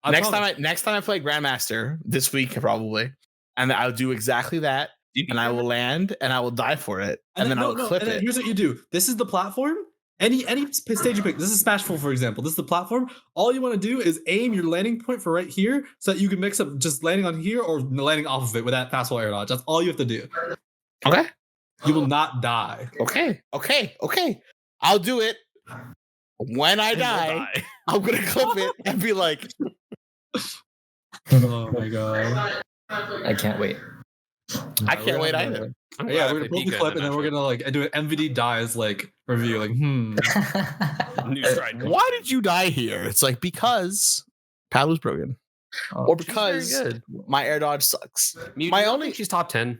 A: Next time I play Grandmaster this week probably, and I'll do exactly that. and I will land and I will die for it, and then I will clip
D: and then
A: it.
D: here's what you do. This is the platform. Any stage you pick. This is Smashful, for example. This is the platform. All you want to do is aim your landing point for right here, so that you can mix up just landing on here or landing off of it with that fastball air dodge. That's all you have to do.
A: Okay.
D: You will not die.
A: Okay. I'll do it. When I die, I'm gonna clip it and be like,
D: Oh my god.
B: I can't wait.
A: I can't wait either.
D: Yeah, we're gonna pull the clip and then we're gonna like do an MVD dies like review. Like,
C: New stride.
A: Why did you die here? It's like because Palu's broken, or
C: She's
A: because
C: very good.
A: my air dodge sucks.
C: Mew,
A: My
C: do you
A: only-
C: think she's top 10.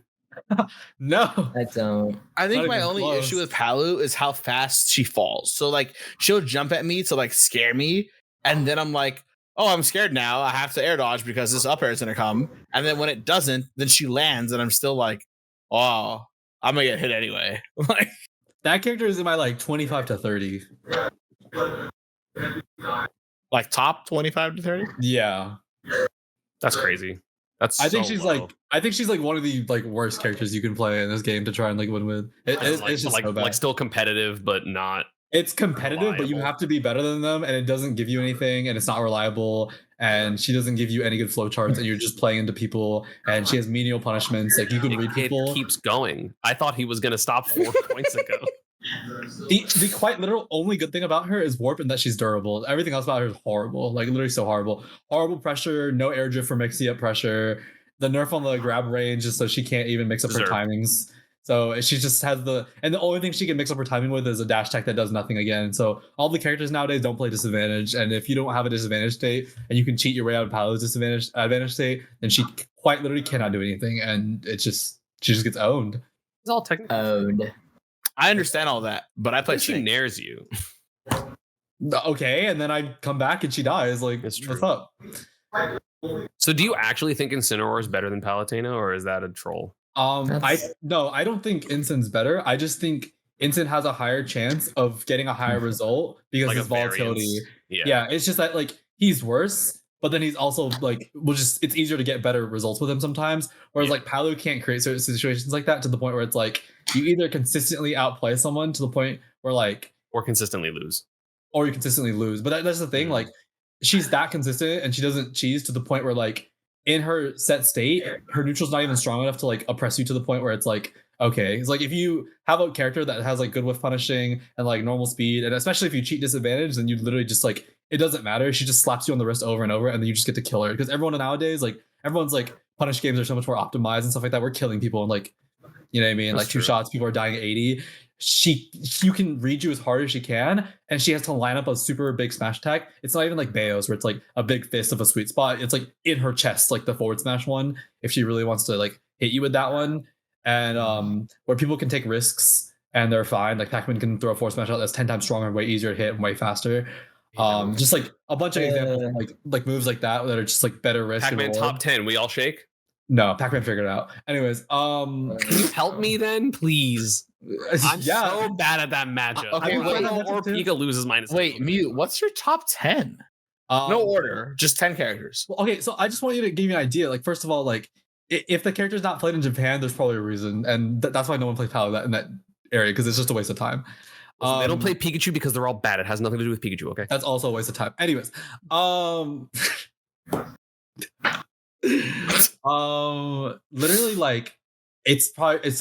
D: No.
B: I don't.
A: I think
D: Not
A: my
D: even
A: only
D: close.
A: issue with Palu is how fast she falls. So like she'll jump at me to like scare me, and then I'm like, oh, I'm scared now. I have to air dodge because this up air is gonna come. And then when it doesn't, then she lands, and I'm still like, oh, I'm gonna get hit anyway. Like
D: That character is in my like 25 to 30.
A: like top 25 to 30.
D: Yeah.
C: That's crazy. That's
D: I think
C: so
D: she's
C: low.
D: like one of the like worst characters you can play in this game to try and like win with.
C: It's
D: It's just so bad.
C: like still competitive, but not.
D: It's competitive, but you
C: reliable.
D: have to be better than them, and it doesn't give you anything, and it's not reliable. And she doesn't give you any good flow charts, and you're just playing into people. And she has menial punishments, like you can read
C: It
D: people.
C: keeps going. I thought he was gonna stop 4 points ago.
D: The quite literal only good thing about her is warp and that she's durable. Everything else about her is horrible, like literally so horrible. Horrible pressure, no air drift for mixing up pressure. The nerf on the grab range is so she can't even mix up her
C: Deserved.
D: timings. So she just has the only thing she can mix up her timing with is a dash tech that does nothing again. So all the characters nowadays don't play disadvantage, and if you don't have a disadvantage state and you can cheat your way out of Palu's advantage state, then she quite literally cannot do anything, and she just gets owned.
C: It's all technical.
B: Owned.
A: I understand all that, but I play
C: But she
A: Snake.
C: nares you.
D: Okay, and then I come back and she dies. Like,
C: It's
D: what's
C: true.
D: up?
C: So do you actually think Incineroar is better than Palutena, or is that a troll?
D: I
B: That's-
D: don't think Ensign's better. I just think Ensign has a higher chance of getting a higher result because
C: Like a
D: his volatility.
C: variance?
D: Yeah, it's just that like he's worse, but then he's also like it's easier to get better results with him sometimes. Whereas
C: Yeah.
D: like Palu can't create certain situations like that to the point where it's like you either consistently outplay someone to the point where like
C: Or consistently lose.
D: or you consistently lose. But that's the thing,
C: Mhm.
D: like she's that consistent and she doesn't cheese to the point where like in her set state, her neutral's not even strong enough to like oppress you to the point where it's like, okay, it's like if you have a character that has like good whiff punishing and like normal speed, and especially if you cheat disadvantage, then you literally just like it doesn't matter. She just slaps you on the wrist over and over, and then you just get to kill her. Because everyone nowadays, like everyone's like punish games are so much more optimized and stuff like that. We're killing people in like, you know what I mean?
C: That's
D: Like two
C: true.
D: shots, people are dying at 80. You can read you as hard as she can, and she has to line up a super big smash attack. It's not even like Bayo's where it's like a big fist of a sweet spot. It's like in her chest, like the forward smash one, if she really wants to like hit you with that one. And where people can take risks and they're fine. Like Pac-Man can throw a forward smash out that's 10 times stronger, way easier to hit, and way faster. Just like a bunch of examples of, like moves like that that are just like better risk. and
C: Pac-Man
D: reward.
C: top 10. We all shake.
D: No, Pac-Man figured it out. Anyways,
C: Can you help me then, please? I'm
D: yeah.
C: so bad at that matchup.
A: Okay,
C: or
A: wait,
C: Pika loses minus.
A: Wait, Mute, what's your top 10? No order, just 10 characters.
D: Well, okay, so I just want you to give me an idea. Like, first of all, like if the character's not played in Japan, there's probably a reason, and that's why no one plays Palu in that area because it's just a waste of time.
C: They don't play Pikachu because they're all bad. It has nothing to do with Pikachu. Okay.
D: That's also a waste of time. Anyways, literally, like it's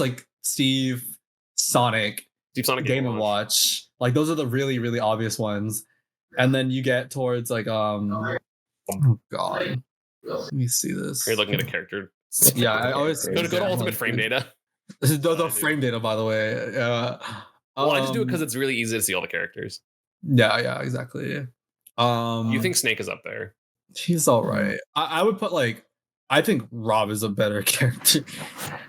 D: like Steve, Sonic,
C: Deep Sonic
D: Game and Watch. Like those are the really really obvious ones, and then you get towards like oh god, let me see this.
C: You're looking at a character.
D: Yeah, I always
C: Go to Ultimate Frame Data.
D: the frame data, by the way.
C: Well, I just do it because it's really easy to see all the characters.
D: yeah, exactly.
C: You think Snake is up there?
D: he's all right. I would put like I think Rob is a better character.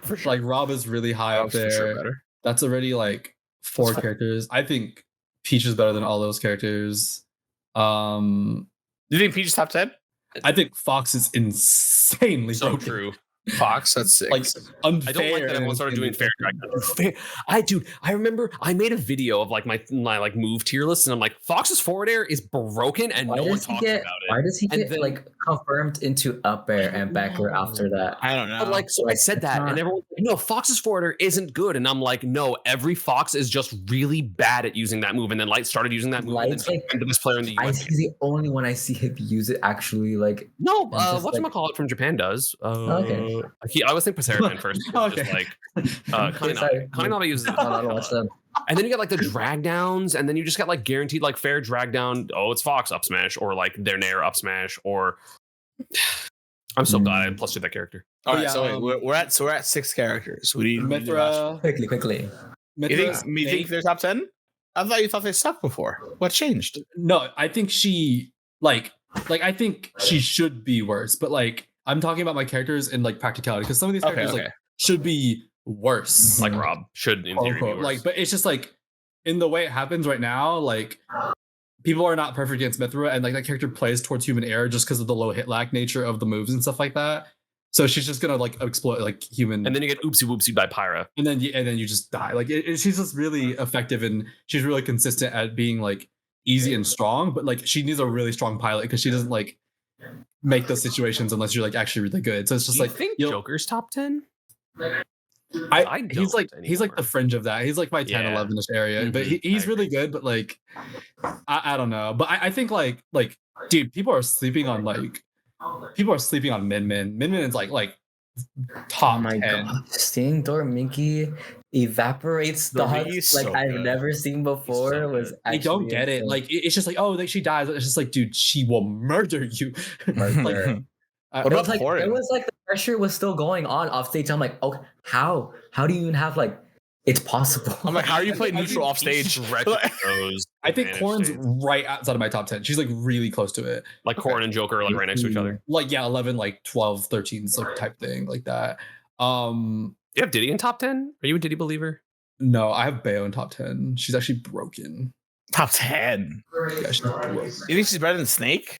D: For sure. Like Rob is really high up
A: For sure
D: there.
A: better.
D: That's already like 4 characters. I think Peach is better than all those characters.
A: Do you think Peach is top 10?
D: I think Fox is insanely
C: So
D: broken.
C: true.
A: Fox, that's 6.
D: Like unfair.
C: I don't like that
D: and
C: everyone started doing
D: insanely
C: fair track. I remember I made a video of like my like move tier list, and I'm like, Fox's forward air is broken, and no one talks about
B: Why
C: it.
B: does he
C: And
B: get
C: then-
B: like confirmed into up air and back air after that?
A: I don't know.
C: But like, so I said that, and everyone's no, Fox's forwarder isn't good. And I'm like, no, every Fox is just really bad at using that move. And then Light started using that move.
B: Light's
C: and
B: like-
C: then the best player in the US.
B: He's the only one I see him use it actually. Like,
C: No,
B: just
C: whatchamacallit from Japan does.
B: Okay.
C: I always think Paserapan first.
D: Okay.
C: Just like
B: Sorry.
C: Kaninaba uses it.
B: I don't watch them.
C: And then you get like the drag downs, and then you just get like guaranteed like fair drag down. Oh, it's Fox up smash, or like their Nair up smash, or I'm so glad I plus two that character.
A: All right,
D: Yeah,
A: so wait, we're at 6 characters. What do you
D: Mithra.
B: Quickly.
A: You think they're top 10? I thought you thought they sucked before. What changed?
D: No, I think she like I think she should be worse, but like I'm talking about my characters in like practicality because some of these characters like should be worse.
C: Like Rob should in
D: quote,
C: theory be
D: unquote.
C: worse.
D: Like, but it's just like in the way it happens right now, like people are not perfect against Mithra, and like that character plays towards human error just because of the low hit lag nature of the moves and stuff like that. So she's just gonna like exploit like human,
C: and then you get oopsie whoopsie by Pyra.
D: and then you just die. Like she's just really effective and she's really consistent at being like easy and strong. But like she needs a really strong pilot because she doesn't like make those situations unless you're like actually really good. So it's just
C: Do you
D: like
C: think
D: you'll-
C: Joker's top 10?
D: I he's
C: don't
D: like the fringe of that. He's like my 10,
C: Yeah.
D: 11ish area, but
C: Mhm.
D: he's
C: I
D: really good. But like, I don't know. But I think like dude, people are sleeping on Min Min. Min Min is like top
B: Oh my
D: 10.
B: god. Seeing Dorminky evaporates
A: Dorminky's
B: thoughts like
A: so
B: I've
A: good.
B: never seen before
C: so
B: was
C: good.
D: I don't
B: actually
D: get it.
B: insane.
D: Like it's just like, oh, like she dies. It's just like, dude, she will murder you.
B: Murder.
A: What
B: It
A: about
B: was like
A: Thorin?
B: it was like the pressure was still going on off stage. I'm like, oh, how do you even have like it's possible?
A: I'm like, how are you playing
D: I
A: neutral off
C: He
A: stage?
C: stretches
D: I think
C: advantage
D: Corn's
C: states.
D: right outside of my top 10. She's like really close to it.
C: Like Corn and Joker are like right next to each other.
D: Like, yeah, 11, like 12, 13, like type thing, like that.
C: You have Diddy in top 10? Are you a Diddy believer?
D: No, I have Bayo in top 10. She's actually broken.
A: Top 10.
D: Yeah, she's broken.
A: You think she's better than Snake?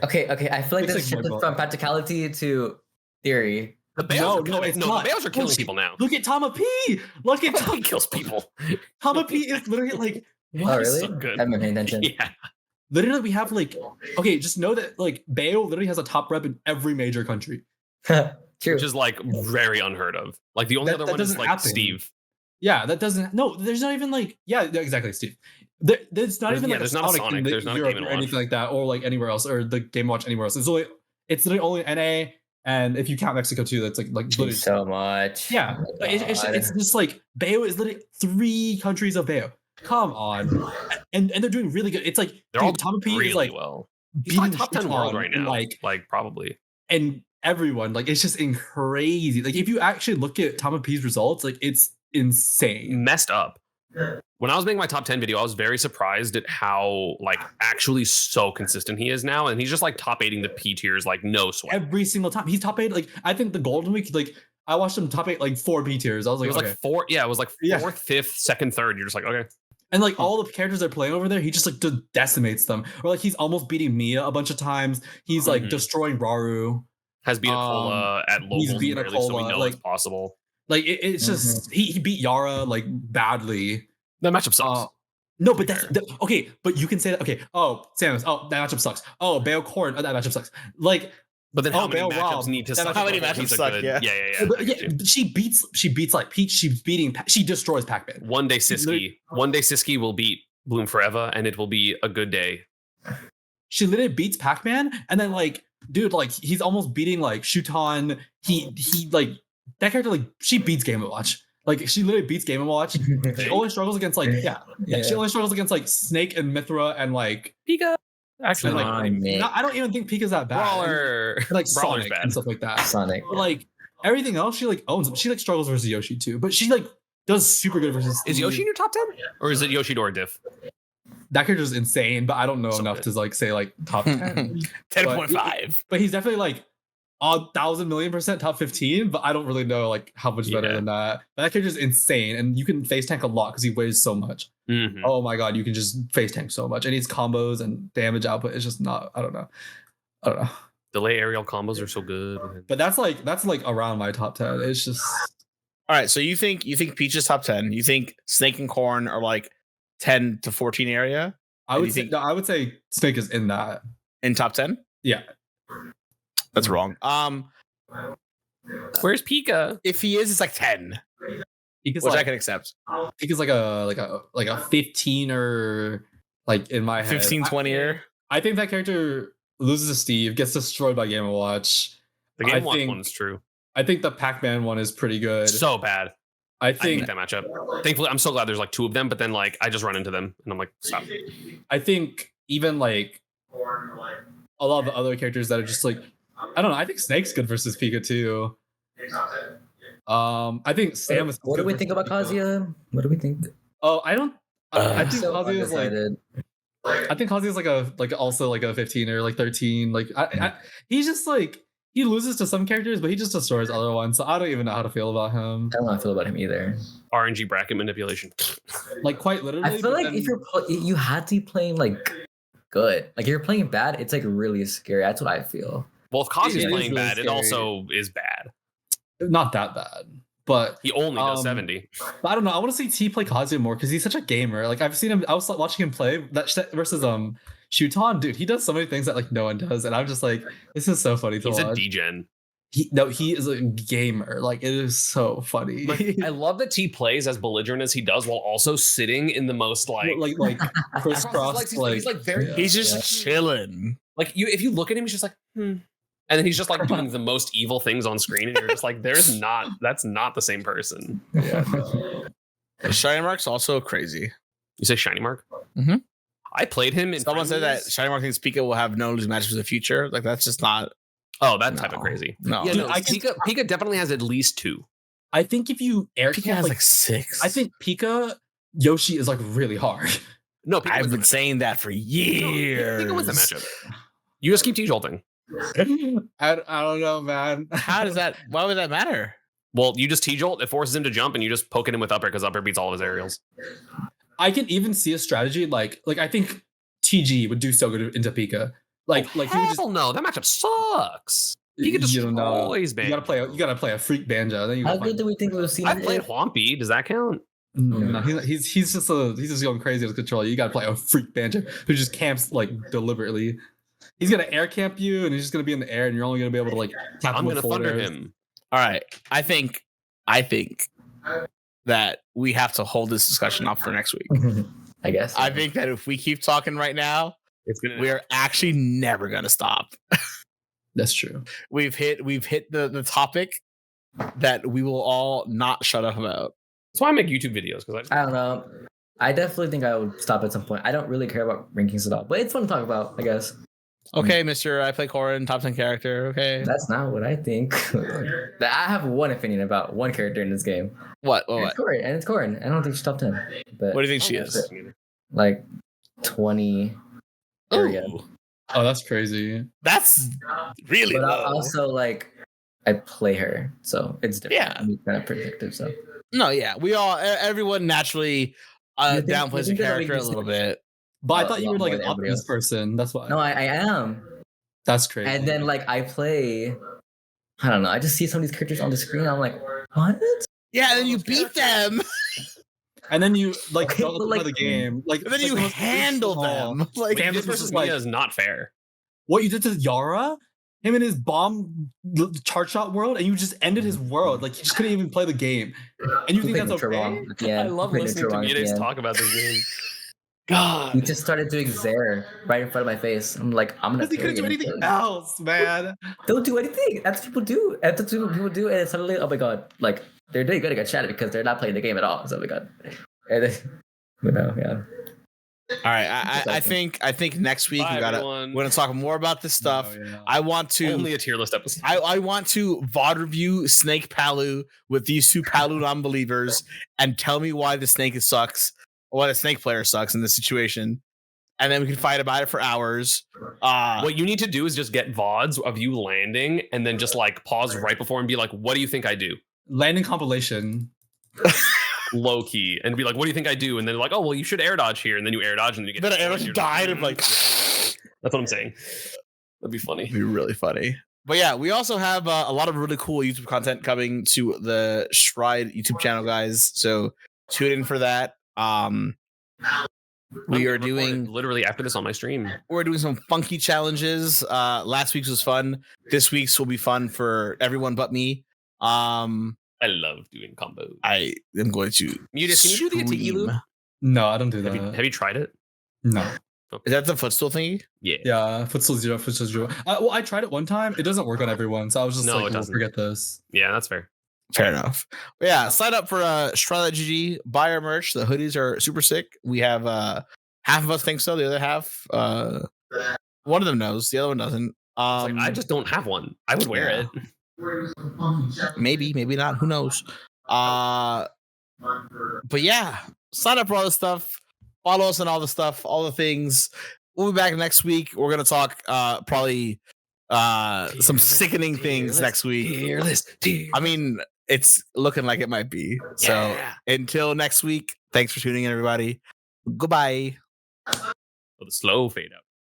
B: Okay. I feel like
D: It's
B: this
D: like
B: shifted
D: Muggle.
B: from practicality to theory.
C: The Bales
D: No,
C: are killing,
D: it's
C: no,
D: not.
C: the Bales are killing
D: Bullshit.
C: people now.
D: Look at Tama P. Look at
C: He kills people.
D: Tama P is literally like, what?
B: Oh really?
C: so good.
B: I haven't been paying attention.
C: Yeah.
D: Literally, we have like, okay, just know that like Bayo literally has a top rep in every major country.
B: True.
C: Which is like very unheard of. Like the only
D: That
C: other one is
D: doesn't
C: like
D: happen.
C: Steve.
D: Yeah, that doesn't. No, there's not even like. Yeah, exactly, Steve. There's not
C: There's-
D: even
C: yeah,
D: like
C: there's not a Sonic,
D: in the
C: there's not a
D: Europe
C: Game &
D: or
C: Watch.
D: anything like that, or like anywhere else, or the Game & Watch anywhere else. It's literally only NA, and if you count Mexico too, that's like literally.
B: so much.
D: Yeah,
B: Oh my
D: but it's
B: God.
D: just like Bayo is literally 3 countries of Bayo. Come on, and they're doing really good. It's like
C: They're all
D: Tama P
C: really
D: is like
C: well. He's probably
D: beating
C: top 10
D: shit
C: world
D: on,
C: right
D: and,
C: now.
D: like
C: probably.
D: and everyone like it's just crazy. Like if you actually look at Tama P's results, like it's insane.
C: Messed up. When I was making my top 10 video, I was very surprised at how like actually so consistent he is now. And he's just like top 8ing the P tiers, like no sweat.
D: Every single time he's top 8. Like I think the Golden Week, like I watched him top 8 like 4 B tiers. I was
C: It
D: like,
C: was
D: okay.
C: like four, yeah, it was like
D: Yeah.
C: 4th, 5th, 2nd, 3rd. You're just like, okay.
D: And like all the characters they're playing over there, he just like decimates them. Or like he's almost beating Mia a bunch of times. He's like
C: Mhm.
D: destroying Raru.
C: Has beat Akola at
D: he's
C: locals
D: beaten
C: rarely, so we
D: Akola,
C: know
D: like-
C: it's possible.
D: Like it's just he beat Yara like badly.
C: The matchup sucks.
D: No, but that's okay. But you can say that. Okay. Oh, Samus. Oh, that matchup sucks. Oh, Bayo Corn. Oh, that matchup sucks. Like,
C: But then
D: oh,
C: how many
D: Bale
C: matchups
D: Rob,
C: need to
D: that
C: suck?
D: matchup- How many
C: before he's
A: matchups
C: a
A: suck,
C: good-
A: yeah.
C: Yeah.
D: but yeah, but she beats like Peach. She's beating. She destroys Pac-Man.
C: One day
D: literally-
C: Siski will beat Bloom Forever, and it will be a good day.
D: She literally beats Pac-Man, and then like, dude, like he's almost beating like Shuton. He like that character like she beats Game & Watch. Like she literally beats Game & Watch. She only struggles against like yeah. She only struggles against like Snake and Mithra and like
C: Pika. Actually,
D: and, like,
B: Come on, man.
D: I don't even think Pika's that bad.
C: Brawler.
D: And, like
C: Brawler's
D: Sonic
C: bad.
D: and stuff like that.
B: Sonic.
D: But like everything else, she like owns. She like struggles versus Yoshi too, but she like does super good versus.
C: Is Yoshi in your top 10? Or is it Yoshidora Diff?
D: That character's insane, but I don't know
C: So
D: enough
C: good.
D: to like say like top 10.
A: 10.5.
D: But he's definitely like 1,000,000,000% top 15. But I don't really know like how much better
C: Yeah.
D: than that. But that character's insane, and you can face tank a lot because he weighs so much.
C: Mhm.
D: Oh my god, you can just face tank so much, and his combos and damage output is just not. I don't know.
C: Delay aerial combos are so good.
D: But that's like around my top 10. It's just
A: All right, so you think Peach is top 10. You think Snake and Corn are like 10 to 14 area
D: I
A: do
D: would
A: you
D: say
A: think-
D: no, I would say Snake is in that.
A: in top 10?
D: Yeah.
A: That's wrong.
C: Where's Pika?
A: If he is, it's like 10,
D: Pika's
A: which I
D: like,
A: can accept.
D: Pika's like a 15 or like in my head
A: 15, 20 year.
D: I think that character loses to Steve, gets destroyed by Game & Watch.
C: The Game
D: I
C: Watch
D: think-
C: one is true.
D: I think the Pac-Man one is pretty good.
C: So bad.
D: I
C: I
D: think
C: hate that matchup. Thankfully, I'm so glad there's like 2 of them, but then like I just run into them and I'm like, stop.
D: I think even like a lot of the other characters that are just like, I don't know. I think Snake's good versus Pika too. I think Sam is.
B: What do
D: good
B: we
D: versus
B: think about
D: Pika.
B: Kazuya? What do we think?
D: Oh, I don't. I think
B: So
D: Kazuya is like.
B: undecided.
D: I think Kazuya is also like a 15 or like 13. Like he's just like he loses to some characters, but he just destroys other ones. So I don't even know how to feel about him.
B: I don't know how I feel about him either.
C: RNG bracket manipulation.
D: Like quite literally.
B: I feel
D: but
B: like
D: then-
B: if you had to be playing like good, like if you're playing bad, it's like really scary. That's what I feel.
C: Well, if Kazuya's
D: It is
C: playing
B: really
C: bad, it
B: scary.
C: also is bad.
D: not that bad, but
C: He only does
D: Um,
C: 70.
D: I don't know. I want to see T play Kazuya more because he's such a gamer. Like I've seen him. I was like, watching him play that versus Shuton. Dude, he does so many things that like no one does, and I'm just like, this is so funny to
C: He's a
D: watch.
C: degen.
D: He is a gamer. Like it is so funny.
C: Like, I love that T plays as belligerent as he does while also sitting in the most like
D: like crisscross.
C: he's like very
D: yeah.
A: He's just chilling.
C: like you if you look at him, he's just like and then he's just like doing the most evil things on screen, and you're just like, that's not the same person.
D: Yeah,
A: Shiny Mark's also crazy.
C: You say Shiny Mark?
A: Mhm.
C: I played him in
A: Someone said that
C: friendlies.
A: Shiny Mark thinks Pika will have no losing matches in the future. Like that's just not.
C: Oh, that type of
A: No.
C: crazy.
A: No.
C: Yeah,
D: Dude,
C: no,
D: I can-
C: Pika definitely has at least 2.
D: I think if you air
A: Pika
D: camp,
A: has
D: like,
A: like 6.
D: I think Pika Yoshi is like really hard.
C: No, Pika
A: I've
C: wins the
A: been
C: matchup.
A: saying that for years.
C: Pika wins the matchup. You just keep T-jolting.
D: I don't know, man.
A: How does that? Why would that matter?
C: Well, you just T-jolt, it forces him to jump, and you just poke at him with up air because up air beats all of his aerials.
D: I can even see a strategy like I think TG would do so good into Pika. Like he would just
C: Hell no, that matchup sucks. Pika
D: you don't know.
C: destroys,
D: You
C: man.
D: gotta play a freak banjo. Then you
B: How
D: gotta
B: good
D: find-
B: do we think we'll see?
C: I played Hwampy. Does that count?
D: No, he's just going crazy with control. You gotta play a freak banjo who just camps like deliberately. He's gonna air camp you, and he's just gonna be in the air, and you're only gonna be able to like tap
C: I'm
D: him with
C: gonna
D: forward
C: thunder
D: airs.
C: him.
A: All right. I think that we have to hold this discussion off for next week.
B: I guess.
A: I think that if we keep talking right now,
C: It's gonna.
A: we are actually never gonna stop.
D: That's true.
A: We've hit the topic that we will all not shut up about.
C: That's why I make YouTube videos because
B: I don't know. I definitely think I would stop at some point. I don't really care about rankings at all, but it's fun to talk about, I guess.
A: Okay, Mr. I play Corrin, top 10 character. Okay.
B: That's not what I think. I have one opinion about one character in this game.
A: What?
B: And
A: What?
B: it's Corrin, and it's Corrin. I don't think she's top 10. But
A: What do you think she is?
B: like 20 area.
A: Ooh,
D: Oh, that's crazy.
A: that's really
B: But I
A: low.
B: also like I play her, so it's different.
A: Yeah.
B: I'm kind of predictive. So
A: No, yeah, we all everyone naturally
B: You think-
A: downplays
B: you
A: a
B: think that
A: character a
B: makes
A: little
B: sense?
A: bit.
D: But I
B: A
D: thought you
B: lot
D: were like
B: more
D: an
B: than everybody
D: Optimus
B: else.
D: person. That's why.
B: no, I am.
D: That's crazy.
B: And then like I play. I don't know. I just see some of these characters on the screen. I'm like, what?
A: Yeah, and then you beat them,
D: And then you like
B: Okay,
D: don't
B: but,
D: play
B: like-
D: the game. Like
A: and then
D: like,
A: you
D: the most
A: handle
D: small-
A: them. Like
D: Damn,
C: This
D: this
C: versus
D: is like-
C: Mia is not fair.
D: What you did to Yara? Him and his bomb charge shot world, and you just ended his world. Like he just couldn't even play the game. And you
B: He
D: think
B: played
D: that's
B: neutral
D: okay?
B: wrong at the end.
C: I love
B: He played
C: listening to
B: neutral wrong at the
C: Mide's
B: end.
C: talk about this game.
B: He
C: God.
B: just started doing Zaire right in front of my face. I'm like, I'm gonna.
D: Because he
B: kill
D: couldn't
B: you
D: do
B: and
D: anything
B: kill you.
D: else, man.
B: Don't do anything. That's what people do. That's what people do. And suddenly, oh my god, like they're doing good against Shannon because they're not playing the game at all. So oh my god. And then, but no, yeah.
A: all right, I think next week
C: Bye,
A: we gotta
C: everyone.
A: we're gonna talk more about this stuff.
D: Oh, yeah.
A: I want to
C: Only a tier list episode.
A: I want to VOD review Snake Palu with these two Palu non-believers and tell me why the snake sucks, or why the snake player sucks in this situation. And then we can fight about it for hours.
C: What you need to do is just get VODs of you landing and then just like pause right before and be like, what do you think I do?
D: Landing compilation.
C: Low key. And be like, what do you think I do? And then like, oh, well, you should air dodge here. And then you air dodge and then you get.
A: Then I
C: and
A: just
C: you're
A: died
C: like,
A: of like.
C: That's what I'm saying. That'd be funny.
A: It'd be really funny. But yeah, we also have a lot of really cool YouTube content coming to the Stride YouTube channel, guys. So tune in for that. We are doing
C: literally after this on my stream.
A: we're doing some funky challenges. Last week's was fun. This week's will be fun for everyone but me.
C: I love doing combos.
A: I am going to.
C: Mutus, can you do the Atiki
A: stream.
C: loop?
D: No, I don't do that.
C: Have you tried it?
D: No.
A: Is that the footstool thingy?
C: Yeah.
D: Yeah, footstool 0, footstool 0. Well, I tried it one time. It doesn't work on everyone, so I was just
C: No,
D: like,
C: it
D: well,
C: doesn't.
D: forget this.
C: Yeah, that's fair.
A: Fair enough. But yeah, sign up for Strala.gg, buy our merch. The hoodies are super sick. We have half of us think so, the other half one of them knows, the other one doesn't.
C: It's like, I just don't have one. I would wear
A: yeah.
C: it.
A: Maybe not, who knows. But yeah, sign up for all this stuff. Follow us on all the stuff, all the things. We'll be back next week. We're gonna talk probably some sickening things next week. I mean, it's looking like it might be. So until next week, thanks for tuning in, everybody. Goodbye.
C: The slow fade out.